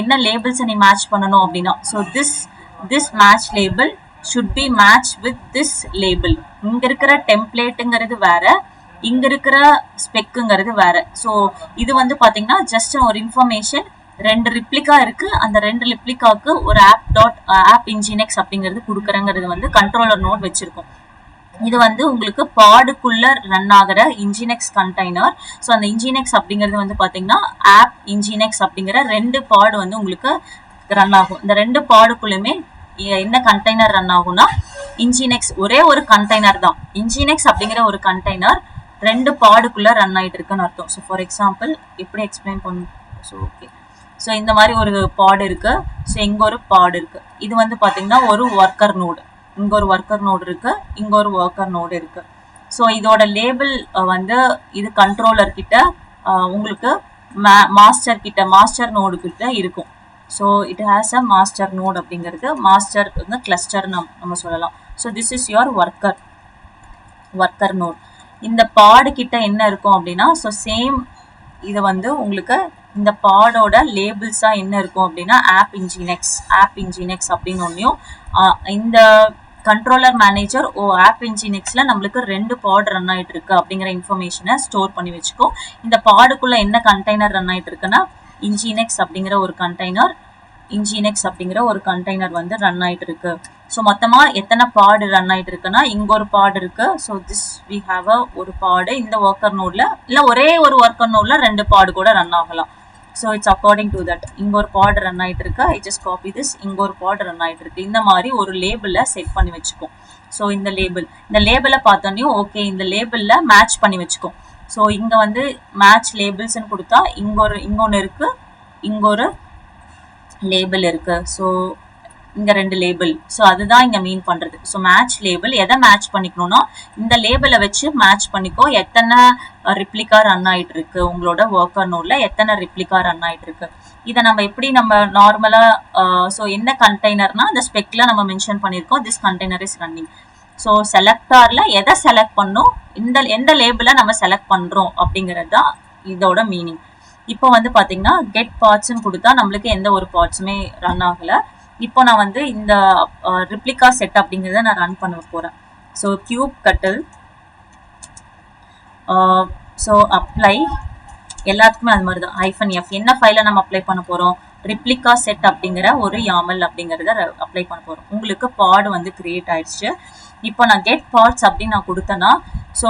என்ன லேபிள்ஸை நீ மேட்ச் பண்ணணும் அப்படின்னா so this match label should be matched with this label. இங்க இருக்கிற டெம்ப்ளேட்டுங்கிறது வேற, இங்க இருக்கிற ஸ்பெக்குங்கிறது வேற. ஸோ இது வந்து பாத்தீங்கன்னா ஜஸ்ட் ஒரு இன்ஃபர்மேஷன். 2 replica இருக்கு, அந்த 2 replicaக்கு ஒரு app.nginx அப்படிங்கிறது கொடுக்குறங்கிறது வந்து கண்ட்ரோலர் நோட் வச்சிருக்கோம். இது வந்து உங்களுக்கு பாடுக்குள்ள ரன் ஆகிற nginx கண்டெய்னர். ஸோ அந்த nginx அப்படிங்கிறது வந்து பாத்தீங்கன்னா app.nginx அப்படிங்கிற 2 பாடு வந்து உங்களுக்கு ரன் ஆகும். இந்த 2 பாடுக்குள்ளுமே என்ன கண்டெய்னர் ரன் ஆகும்னா nginx ஒரே ஒரு கண்டெய்னர் தான். nginx அப்படிங்கிற ஒரு கண்டெய்னர் 2 பாடுக்குள்ள ரன் ஆயிட்டு இருக்குன்னு அர்த்தம். ஸோ ஃபார் எக்ஸாம்பிள் எப்படி எக்ஸ்பிளைன் பண்ணும். ஸோ ஓகே, ஸோ இந்த மாதிரி ஒரு பாடு இருக்கு. ஸோ இங்க ஒரு பாடு இருக்கு. இது வந்து பாத்தீங்கன்னா ஒரு ஒர்க்கர் நோடு. இங்க ஒரு ஒர்க்கர் நோடு இருக்கு, இங்க ஒரு ஒர்க்கர் நோடு இருக்கு. ஸோ இதோட லேபிள் வந்து இது கண்ட்ரோலர் கிட்ட உங்களுக்கு மாஸ்டர் கிட்ட மாஸ்டர் நோடு கிட்ட இருக்கும். So it has a master node அப்படிங்கிறது மாஸ்டர் வந்து கிளஸ்டர் நம்ம சொல்லலாம். So this is your worker node. இந்த பாடு கிட்ட என்ன இருக்கும் அப்படின்னா ஸோ சேம் இது வந்து உங்களுக்கு இந்த பாடோட லேபிள்ஸா என்ன இருக்கும் அப்படின்னா app.nginx அப்படின்னு ஒன்றையும் இந்த கண்ட்ரோலர் மேனேஜர் app.nginxல நம்மளுக்கு 2 பாட் ரன் ஆயிட்டு இருக்கு அப்படிங்கிற இன்ஃபர்மேஷனை ஸ்டோர் பண்ணி வச்சுக்கோ. இந்த பாடுக்குள்ள என்ன கண்டெய்னர் ரன் ஆயிட்டு இருக்குன்னா nginx அப்படிங்கிற ஒரு கண்டெய்னர் வந்து ரன் ஆயிட்டு இருக்கு. ஸோ மொத்தமா எத்தனை பாடு ரன் ஆயிட்டு இருக்குன்னா இங்க ஒரு பாடு இருக்கு. ஸோ திஸ் வி ஹாவ் ஒரு பாடு இந்த ஒர்க்கர் நோட்ல இல்ல ஒரே ஒரு ஒர்க்கர் நோட்ல 2 பாடு கூட ரன் ஆகலாம். So it's according to that. இங்க ஒரு பாடு ரன் ஆயிட்டு இருக்கு, ஐ ஜஸ்ட் காப்பி திஸ். இங்க ஒரு பாடு ரன் ஆயிட்டு இருக்கு. இந்த மாதிரி ஒரு லேபிள செட் பண்ணி வச்சுக்கோம். ஸோ இந்த லேபிள பார்த்தோன்னே ஓகே இந்த லேபிள்ல மேட்ச் பண்ணி வச்சுக்கோம். ஸோ இங்க வந்து மேட்ச் லேபிள்ஸ்ன்னு கொடுத்தா இங்கொன்னு இருக்கு, இங்க ஒரு லேபிள் இருக்கு. ஸோ இங்க 2 லேபிள். ஸோ அதுதான் இங்க மீன் பண்றது. ஸோ மேட்ச் லேபிள் எதை மேட்ச் பண்ணிக்கணும்னா இந்த லேபிளை வச்சு மேட்ச் பண்ணிக்கோ. எத்தனை replica ரன் ஆயிட்டு இருக்கு உங்களோட ஒர்க்கர் நோட்ல, எத்தனை replica ரன் ஆயிட்டு இருக்கு. இதை நம்ம எப்படி நம்ம நார்மலா ஸோ என்ன கண்டெய்னர்னா அந்த ஸ்பெக்ல நம்ம மென்ஷன் பண்ணியிருக்கோம் this container is running. So செலக்டார்ல எதை செலக்ட் பண்ணோம், எந்த லேபிளை நம்ம செலக்ட் பண்றோம் அப்படிங்கிறது தான் இதோட மீனிங். இப்போ வந்து பாத்தீங்கன்னா கெட் பார்ட்ஸ்ன்னு கொடுத்தா நம்மளுக்கு எந்த ஒரு பார்ட்ஸுமே ரன் ஆகல. இப்போ நான் வந்து இந்த replica செட் அப்படிங்கிறத நான் ரன் பண்ண போறேன். ஸோ kubectl ஸோ அப்ளை எல்லாத்துக்குமே அது மாதிரி தான் -f. என்ன ஃபைலை நம்ம அப்ளை பண்ண போறோம், replica செட் அப்படிங்கிற ஒரு YAML அப்படிங்கிறத அப்ளை பண்ண போறோம். உங்களுக்கு பாட் வந்து கிரியேட் ஆயிடுச்சு. இப்போ நான் கெட் பார்ட்ஸ் அப்படின்னு நான் கொடுத்தேன்னா ஸோ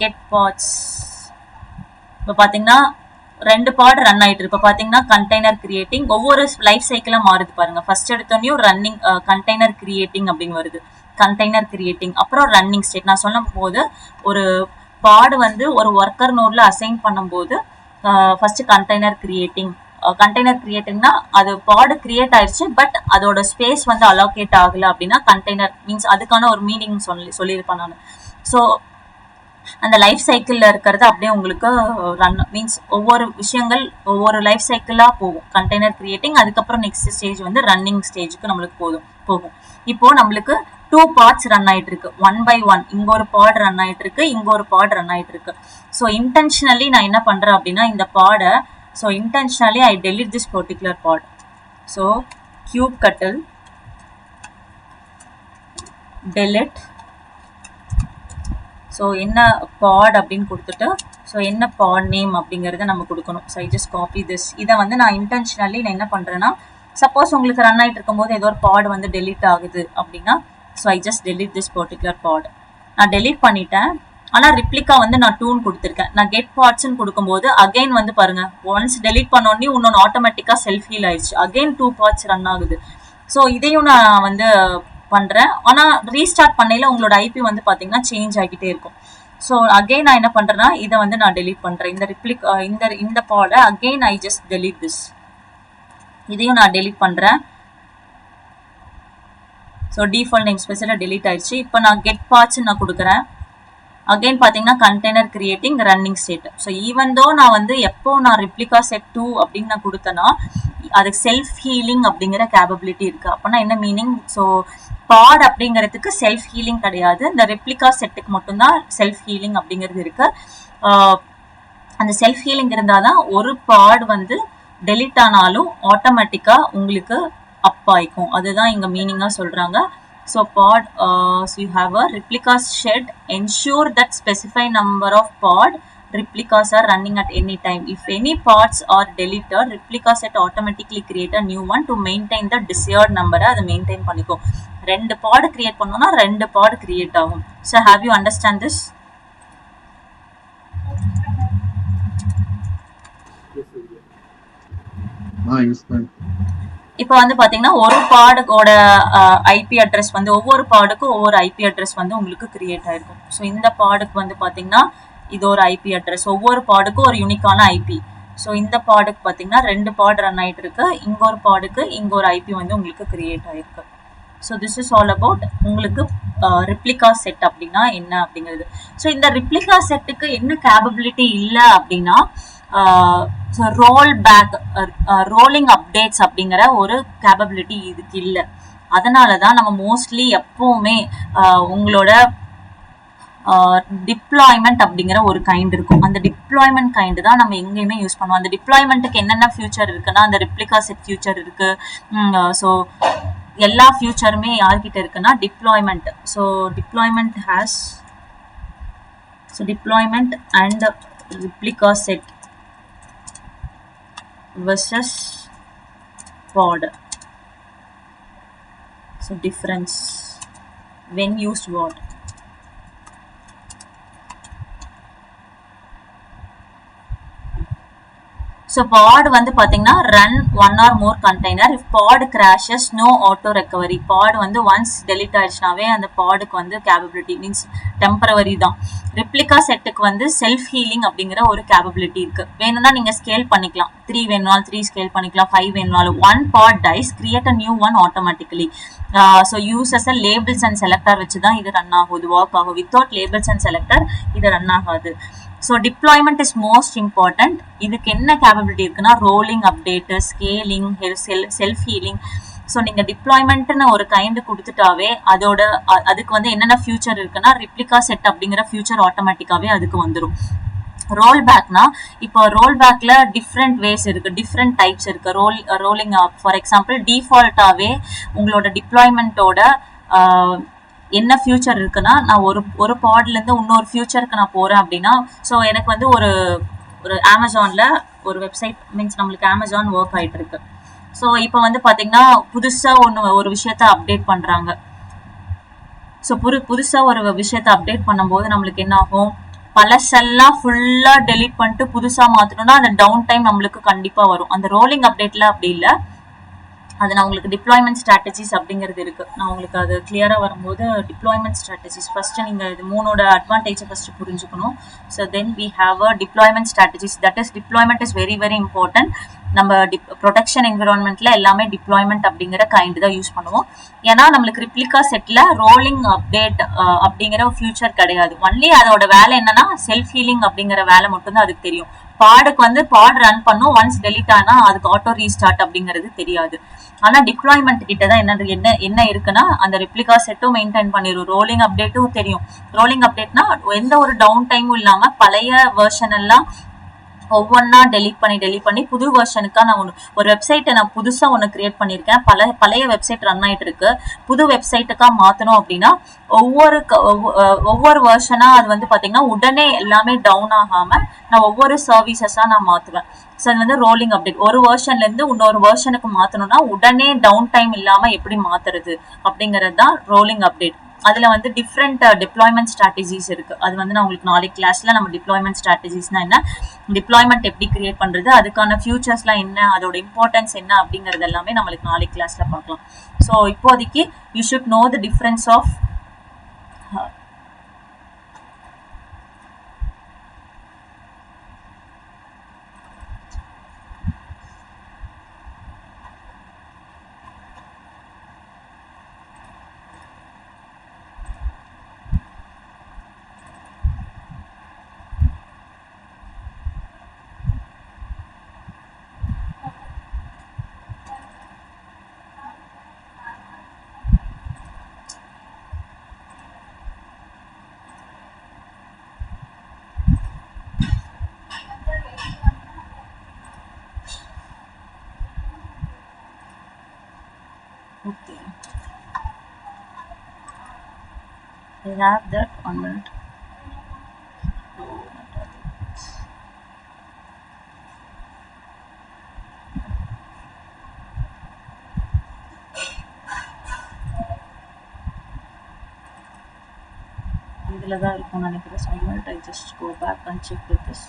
கெட் பார்ட்ஸ் இப்போ பார்த்தீங்கன்னா 2 பாட் ரன் ஆயிட்டு இருக்கு. இப்ப பாத்தீங்கன்னா கண்டெய்னர் கிரியேட்டிங் ஒவ்வொரு லைஃப் சைக்கிளா மாறுது பாருங்க. ஃபர்ஸ்ட் எடுத்தோடனே ரன்னிங் கண்டெய்னர் கிரியேட்டிங் அப்படின்னு வருது. கண்டெய்னர் கிரியேட்டிங் அப்புறம் ரன்னிங் ஸ்டேட். நான் சொல்லும் போது ஒரு பாடு வந்து ஒரு ஒர்க்கர் நோட்ல அசைன் பண்ணும்போது ஃபர்ஸ்ட் கண்டெய்னர் கிரியேட்டிங். கண்டெய்னர் கிரியேட்டிங்னா அது பாடு கிரியேட் ஆயிடுச்சு, பட் அதோட ஸ்பேஸ் வந்து அலோகேட் ஆகல அப்படின்னா கண்டெய்னர் மீன்ஸ் அதுக்கான ஒரு மீனிங் சொல்லியிருப்பேன் நான். ஸோ அந்த லைஃப் சைக்கிள்ல இருக்கிறது அப்படியே உங்களுக்கு ரன் மீன்ஸ் ஒவ்வொரு விஷயங்கள் ஒவ்வொரு லைஃப் சைக்கிளா போகும். கண்டெய்னர் கிரியேட்டிங் அதுக்கப்புறம் நெக்ஸ்ட் ஸ்டேஜ் வந்து ரன்னிங் ஸ்டேஜுக்கு நம்மளுக்கு போகும். இப்போ நம்மளுக்கு 2 பார்ட்ஸ் ரன் ஆயிட்டு இருக்கு. 1 by 1 இங்க ஒரு பாட் ரன் ஆயிட்டு இருக்கு, இங்க ஒரு பாட் ரன் ஆயிட்டு இருக்கு. ஸோ இன்டென்ஷனலி நான் என்ன பண்றேன் அப்படின்னா இந்த பாடை so intentionally I delete this particular pod. So kubectl delete. So என்ன பாட் அப்படின்னு கொடுத்துட்டு ஸோ என்ன பாட் நேம் அப்படிங்கிறத நம்ம கொடுக்கணும். So I just copy this. இதை வந்து நான் இன்டென்ஷனலி நான் என்ன பண்ணுறேன்னா சப்போஸ் உங்களுக்கு ரன் ஆகிட்டு இருக்கும்போது ஏதோ ஒரு பாட் வந்து டெலீட் ஆகுது அப்படின்னா so I just delete this particular pod. நான் டெலீட் பண்ணிட்டேன். ஆனால் ரிப்ளிகா வந்து நான் 2ன்னு கொடுத்துருக்கேன். நான் கெட் பார்ட்ஸ்ன்னு கொடுக்கும்போது அகைன் வந்து பாருங்க ஒன்ஸ் டெலீட் பண்ணோடனே இன்னொன்று ஆட்டோமேட்டிக்காக செல்ஃப் ஹீல் ஆயிடுச்சு. அகைன் 2 பார்ட்ஸ் ரன் ஆகுது. ஸோ இதையும் நான் வந்து பண்றேன். ஆனா ரீஸ்டார்ட் பண்ணையில உங்களோட ஐபி வந்து பாத்தீங்கன்னா சேஞ்ச் ஆகிட்டே இருக்கும். ஸோ அகைன் நான் என்ன பண்றேன்னா இதை வந்து நான் டெலீட் பண்றேன். இந்த பாடை again I just delete this. இதையும் நான் டெலீட் பண்றேன். ஸோ டிஃபால்ட் நேம் ஸ்பேஸ்ல டெலீட் ஆயிடுச்சு. இப்போ நான் கெட் பார்ட்ஸ் நான் கொடுக்குறேன். அகைன் பார்த்தீங்கன்னா container creating running state. So even though நான் வந்து எப்போ நான் ரிப்ளிகா செட் 2 அப்படின்னு நான் கொடுத்தேன்னா அதுக்கு செல்ஃப் ஹீலிங் அப்படிங்கிற கேப்பபிலிட்டி இருக்கு. அப்படின்னா என்ன மீனிங்? ஸோ பாட் அப்படிங்கிறதுக்கு செல்ஃப் ஹீலிங் கிடையாது. இந்த ரெப்ளிகா செட்டுக்கு மட்டும்தான் செல்ஃப் ஹீலிங் அப்படிங்கிறது இருக்கு. அந்த செல்ஃப் ஹீலிங் இருந்தாதான் ஒரு பாட் வந்து டெலிட் ஆனாலும் ஆட்டோமேட்டிக்கா உங்களுக்கு அப் ஆயிக்கும். அதுதான் இங்க மீனிங்கா சொல்றாங்க. So pod so you have a replica shed, ensure that specified number of pod replicas are running at any time. If any parts are deleted, replica set automatically create a new one to maintain the desired number. அதை maintain பண்ணிக்கும். 2 pod create பண்ணோம்னா 2 pod create ஆகும். So have you understand this? Yes ma'am. இப்போ வந்து பாத்தீங்கன்னா ஒரு பாடுக்கோட IP address வந்து ஒவ்வொரு பாடுக்கும் ஒவ்வொரு ஐபி அட்ரஸ் வந்து உங்களுக்கு கிரியேட் ஆயிருக்கும். ஸோ இந்த பாடுக்கு வந்து பாத்தீங்கன்னா இது ஒரு ஐபி அட்ரஸ். ஒவ்வொரு பாடுக்கும் ஒரு யூனிக்கான ஐபி. ஸோ இந்த பாடுக்கு பாத்தீங்கன்னா 2 பாட் ரன் ஆயிட்டு இருக்கு. இங்க ஒரு பாடுக்கு இங்க ஒரு ஐபி வந்து உங்களுக்கு கிரியேட் ஆயிருக்கு. So this is all about உங்களுக்கு ரிப்ளிகா செட் அப்படின்னா என்ன அப்படிங்கிறது. ஸோ இந்த ரிப்ளிகா செட்டுக்கு என்ன கேப்பபிலிட்டி இல்லை அப்படின்னா ரோல் பேக் ரோலிங் அப்டேட்ஸ் அப்படிங்கிற ஒரு கேப்பபிலிட்டி இதுக்கு இல்லை. அதனாலதான் நம்ம மோஸ்ட்லி எப்பவுமே உங்களோட டிப்ளாய்மெண்ட் அப்படிங்கிற ஒரு கைண்ட் இருக்கும். அந்த டிப்ளாய்மெண்ட் கைண்ட் தான் நம்ம எங்கேயுமே யூஸ் பண்ணுவோம். அந்த டிப்ளாய்மெண்ட்டுக்கு என்னென்ன ஃபியூச்சர் இருக்குன்னா அந்த ரிப்ளிகா செட் ஃபியூச்சர் இருக்கு. ஸோ எல்லா ஃபியூச்சருமே யார்கிட்ட இருக்குன்னா deployment. So deployment has deployment and replica set versus pod. So difference when used what? So pod வந்து பாத்தீங்கன்னா run one or more container. If pod crashes, no auto recovery. pod வந்து once delete ஆயிடுச்சுனாவே அந்த podக்கு வந்து capability means temporary தான். replica setக்கு வந்து self healing அப்படிங்கிற ஒரு capability இருக்கு. வேணும்னா நீங்க ஸ்கேல் பண்ணிக்கலாம். 3 வேணும்னாலும் 3 ஸ்கேல் பண்ணிக்கலாம். 5 வேணும்னாலும். one pod dies, create a new one automatically. So uses a labels and selector வச்சு தான் இது ரன் ஆகுது, ஒர்க் ஆகும். without labels and selector இது ரன் ஆகாது. So deployment is most important. இதுக்கு என்ன கேப்பபிலிட்டி இருக்குன்னா rolling update, scaling, self healing. So நீங்க டிப்ளாய்மெண்ட்னு ஒரு கைண்ட் கொடுத்துட்டாவே அதுக்கு வந்து என்னென்ன ஃபியூச்சர் இருக்குன்னா ரிப்ளிகா செட் அப்படிங்கிற ஃபியூச்சர் ஆட்டோமேட்டிக்காவே அதுக்கு வந்துடும். ரோல் பேக்னா இப்போ ரோல் பேக்ல டிஃப்ரெண்ட் வேஸ் இருக்கு, டிஃப்ரெண்ட் டைப்ஸ் இருக்கு. ரோலிங் ஃபார் எக்ஸாம்பிள் டிஃபால்ட்டாவே உங்களோட டிப்ளாய்மெண்ட்டோட என்ன ஃபியூச்சர் இருக்குன்னா நான் ஒரு பாட்ல இருந்து இன்னொரு ஃபியூச்சருக்கு நான் போறேன் அப்படின்னா ஸோ எனக்கு வந்து ஒரு அமேசான்ல ஒரு வெப்சைட் மீன்ஸ் நம்மளுக்கு அமேசான் ஒர்க் ஆயிட்டு இருக்கு. ஸோ இப்போ வந்து பாத்தீங்கன்னா புதுசா ஒரு விஷயத்த அப்டேட் பண்றாங்க. ஸோ புதுசா ஒரு விஷயத்த அப்டேட் பண்ணும்போது நம்மளுக்கு என்ன ஆகும்? பழசெல்லாம் ஃபுல்லா டெலீட் பண்ணிட்டு புதுசா மாத்தணும்னா அந்த டவுன் டைம் நம்மளுக்கு கண்டிப்பா வரும். அந்த ரோலிங் அப்டேட்ல அப்படி இல்ல. அது நான் உங்களுக்கு டிப்ளாய்மெண்ட் ஸ்ட்ராட்டஜிஸ் அப்படிங்கிறது இருக்கு. நான் உங்களுக்கு அது கிளியரா வரும்போது டிப்ளாய்மெண்ட் ஸ்ட்ராட்டஜிஸ் ஃபர்ஸ்ட் நீங்க இது மூணோட அட்வான்டேஜை ஃபர்ஸ்ட் புரிஞ்சுக்கணும். So then we have a deployment strategies. That is deployment is very very important. நம்ம ப்ரொடக்ஷன் என்விரான்மெண்ட்ல எல்லாமே டிப்ளாய்மெண்ட் அப்படிங்கிற கைண்ட் தான் யூஸ் பண்ணுவோம். ஏன்னா நம்மளுக்கு ரிப்ளிகா செட்ல ரோலிங் அப்டேட் அப்படிங்கிற ஃபியூச்சர் கிடையாது. ஒன்லி அதோட வேலை என்னன்னா செல்ஃப் ஹீலிங் அப்படிங்கிற வேலை மட்டும் தான் அதுக்கு தெரியும். பாடுக்கு வந்து பாட் ரன் பண்ணும், ஒன்ஸ் டெலிட் ஆனா அதுக்கு ஆட்டோ ரீஸ்டார்ட் அப்படிங்கிறது தெரியாது. ஆனா டிப்ளாய்மெண்ட் கிட்ட தான் என்ன இருக்குன்னா அந்த ரெப்ளிகா செட்டும் மெயின்டைன் பண்ணிடும், ரோலிங் அப்டேட்டும் தெரியும். ரோலிங் அப்டேட்னா எந்த ஒரு டவுன் டைமும் இல்லாம பழைய வெர்ஷன் எல்லாம் ஒவ்வொன்னா டெலிட் பண்ணி புது வெர்ஷனுக்கா நான் ஒரு வெப்சைட்டை நான் புதுசா ஒன்று கிரியேட் பண்ணியிருக்கேன். பழைய வெப்சைட் ரன் ஆயிட்டு இருக்கு. புது வெப்சைட்டுக்கா மாத்தணும் அப்படின்னா ஒவ்வொரு வெர்ஷனா அது வந்து பாத்தீங்கன்னா உடனே எல்லாமே டவுன் ஆகாம நான் ஒவ்வொரு சர்வீசஸா நான் மாத்துவேன். ஸோ அது வந்து ரோலிங் அப்டேட். ஒரு வெர்ஷன்ல இருந்து இன்னொரு வெர்ஷனுக்கு மாத்தணும்னா உடனே டவுன் டைம் இல்லாம எப்படி மாத்துறது அப்படிங்கிறது தான் ரோலிங் அப்டேட். அதுல வந்து டிஃப்ரெண்ட் டிப்ளாய்மெண்ட் ஸ்ட்ராட்டஜிஸ் இருக்கு. அது வந்து நான் உங்களுக்கு நாளைக்கு கிளாஸ்ல நம்ம டிப்ளாய்மெண்ட் ஸ்ட்ராட்டஜிஸ்னா என்ன, டிப்ளாய்மெண்ட் எப்படி கிரியேட் பண்றது, அதுக்கான ஃபியூச்சர்ஸ்லாம் என்ன, அதோட இம்பார்ட்டன்ஸ் என்ன அப்படிங்கிறது எல்லாமே நம்மளுக்கு நாளைக்கு கிளாஸ்ல பார்க்கலாம். ஸோ இப்போதைக்கு you should know the difference of okay. I have that 1 minute. இதுல தான் இருக்கும்னு நினைக்கிறேன். So I just go back and check with this.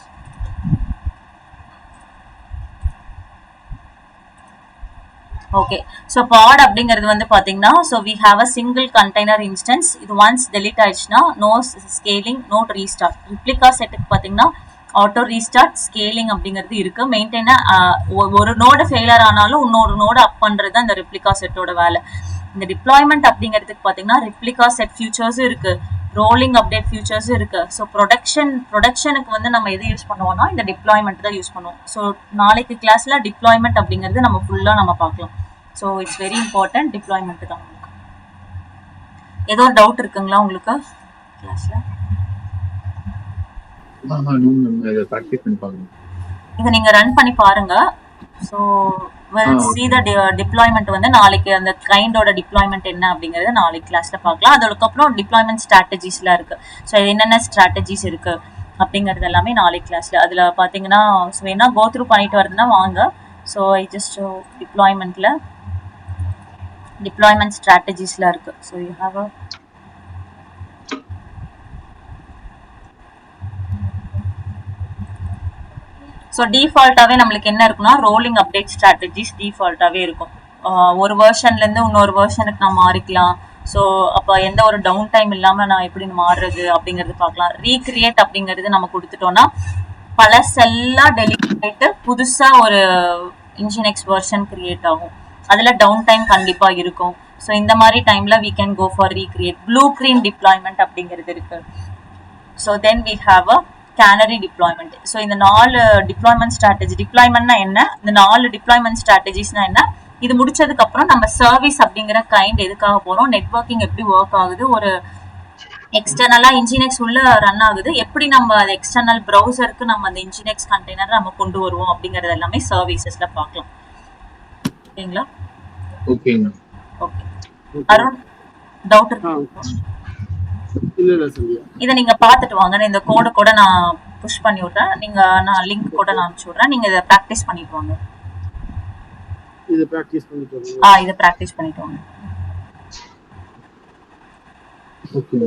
Okay. So pod அப்படிங்கிறது வந்து பார்த்தீங்கன்னா so we have a single container instance. இது once delete ஆயிடுச்சுன்னா no scaling, no restart. Replica செட்டுக்கு பார்த்தீங்கன்னா ஆட்டோ ரீஸ்டார்ட், ஸ்கேலிங் அப்படிங்கிறது இருக்கு. ஒரு நோடு ஃபெயிலர் ஆனாலும் இன்னொரு நோடு அப் பண்றது அந்த ரிப்ளிகா செட்டோட வேலை. இந்த டிப்ளாய்மெண்ட் அப்படிங்கிறதுக்கு பார்த்தீங்கன்னா ரிப்ளிகா செட் ஃபியூச்சர்ஸும் இருக்கு, ரோலிங் அப்டேட் ஃபியூச்சர்ஸும் இருக்கு. ஸோ ப்ரொடக்ஷனுக்கு வந்து நம்ம எது யூஸ் பண்ணுவோம்னா இந்த டிப்ளாய்மெண்ட் தான் யூஸ் பண்ணுவோம். ஸோ நாளைக்கு கிளாஸ்ல டிப்ளாய்மெண்ட் அப்படிங்கிறது நம்ம ஃபுல்லா நம்ம பார்க்கலாம். So it's very important deployment தான். உங்களுக்கு ஏதோ ஒரு டவுட் இருக்குங்களா உங்களுக்கு கிளாஸ்ல? இதை நீங்க ரன் பண்ணி பாருங்க. ஸோ see the deployment வந்து நாளைக்கு அந்த கைண்டோட டிப்ளாய்மெண்ட் என்ன அப்படிங்கறத நாளைக்கு கிளாஸ்ல பார்க்கலாம். அதுக்கப்புறம் டிப்ளாய்மெண்ட் ஸ்ட்ராட்டஜிஸ்லாம் இருக்கு. ஸோ என்னென்ன ஸ்ட்ராட்டஜிஸ் இருக்கு அப்படிங்கிறது எல்லாமே நாளைக்கு கிளாஸ்ல அதுல பாத்தீங்கன்னா வேணா கோ த்ரூ பண்ணிட்டு வருதுன்னா வாங்க. ஸோ ஐ ஜஸ்ட் டிப்ளாய்மெண்ட் ஸ்ட்ராட்டஜிஸ்லாம் இருக்கு. So you have a so டிஃபால்ட்டாகவே நம்மளுக்கு என்ன இருக்குன்னா ரோலிங் அப்டேட் ஸ்ட்ராட்டஜிஸ் டிஃபால்ட்டாகவே இருக்கும். ஒரு வெர்ஷன்லேருந்து இன்னொரு வெர்ஷனுக்கு நான் மாறிக்கலாம். ஸோ அப்போ எந்த ஒரு டவுன் டைம் இல்லாமல் நான் எப்படி மாறுறது அப்படிங்கிறது பார்க்கலாம். ரீக்ரியேட் அப்படிங்கிறது நம்ம கொடுத்துட்டோம்னா பழசெல்லாம் டெலிட் பண்ணிட்டு புதுசாக ஒரு இன்ஜினெக்ஸ் வெர்ஷன் கிரியேட் ஆகும். அதில் டவுன் டைம் கண்டிப்பாக இருக்கும். ஸோ இந்த மாதிரி டைமில் we can go for recreate. Blue green deployment அப்படிங்கிறது இருக்கு. So then we have a canary deployment. So இந்த 4 டிப்ளாய்மெண்ட் ஸ்ட்ராட்டஜி, டிப்ளாய்மெண்ட்னா என்ன, இந்த 4 டிப்ளாய்மெண்ட் ஸ்ட்ராட்டஜிஸ்னா என்ன, இது முடிச்சதுக்கு அப்புறம் நம்ம சர்வீஸ் அப்படிங்கிற கைண்ட் எதுக்காக போறோம், நெட்வொர்க்கிங் எப்படி ஒர்க் ஆகுது, ஒரு எக்ஸ்டர்னலா இன்ஜினெக்ஸ் உள்ள ரன் ஆகுது, எப்படி நம்ம அது எக்ஸ்டர்னல் ப்ரௌசருக்கு நம்ம அந்த இன்ஜினெக்ஸ் கண்டெய்னர் நம்ம கொண்டு வருவோம் அப்படிங்கறது எல்லாமே சர்வீசஸ்ல பார்க்கலாம். ஓகேங்களா? ஓகேங்க. ஓகே. அருண் டவுட் இருக்கு? இதை நீங்க பாத்துட்டு வாங்க. இந்த கோடு கூட நான் புஷ் பண்ணி விடுறேன். நான் லிங்க் கூட நான் அனுப்பிச்சு விடுறேன். நீங்க இதை பிராக்டிஸ் பண்ணிட்டு வாங்க. இதை பிராக்டிஸ் பண்ணிட்டு வாங்க. ஓகே.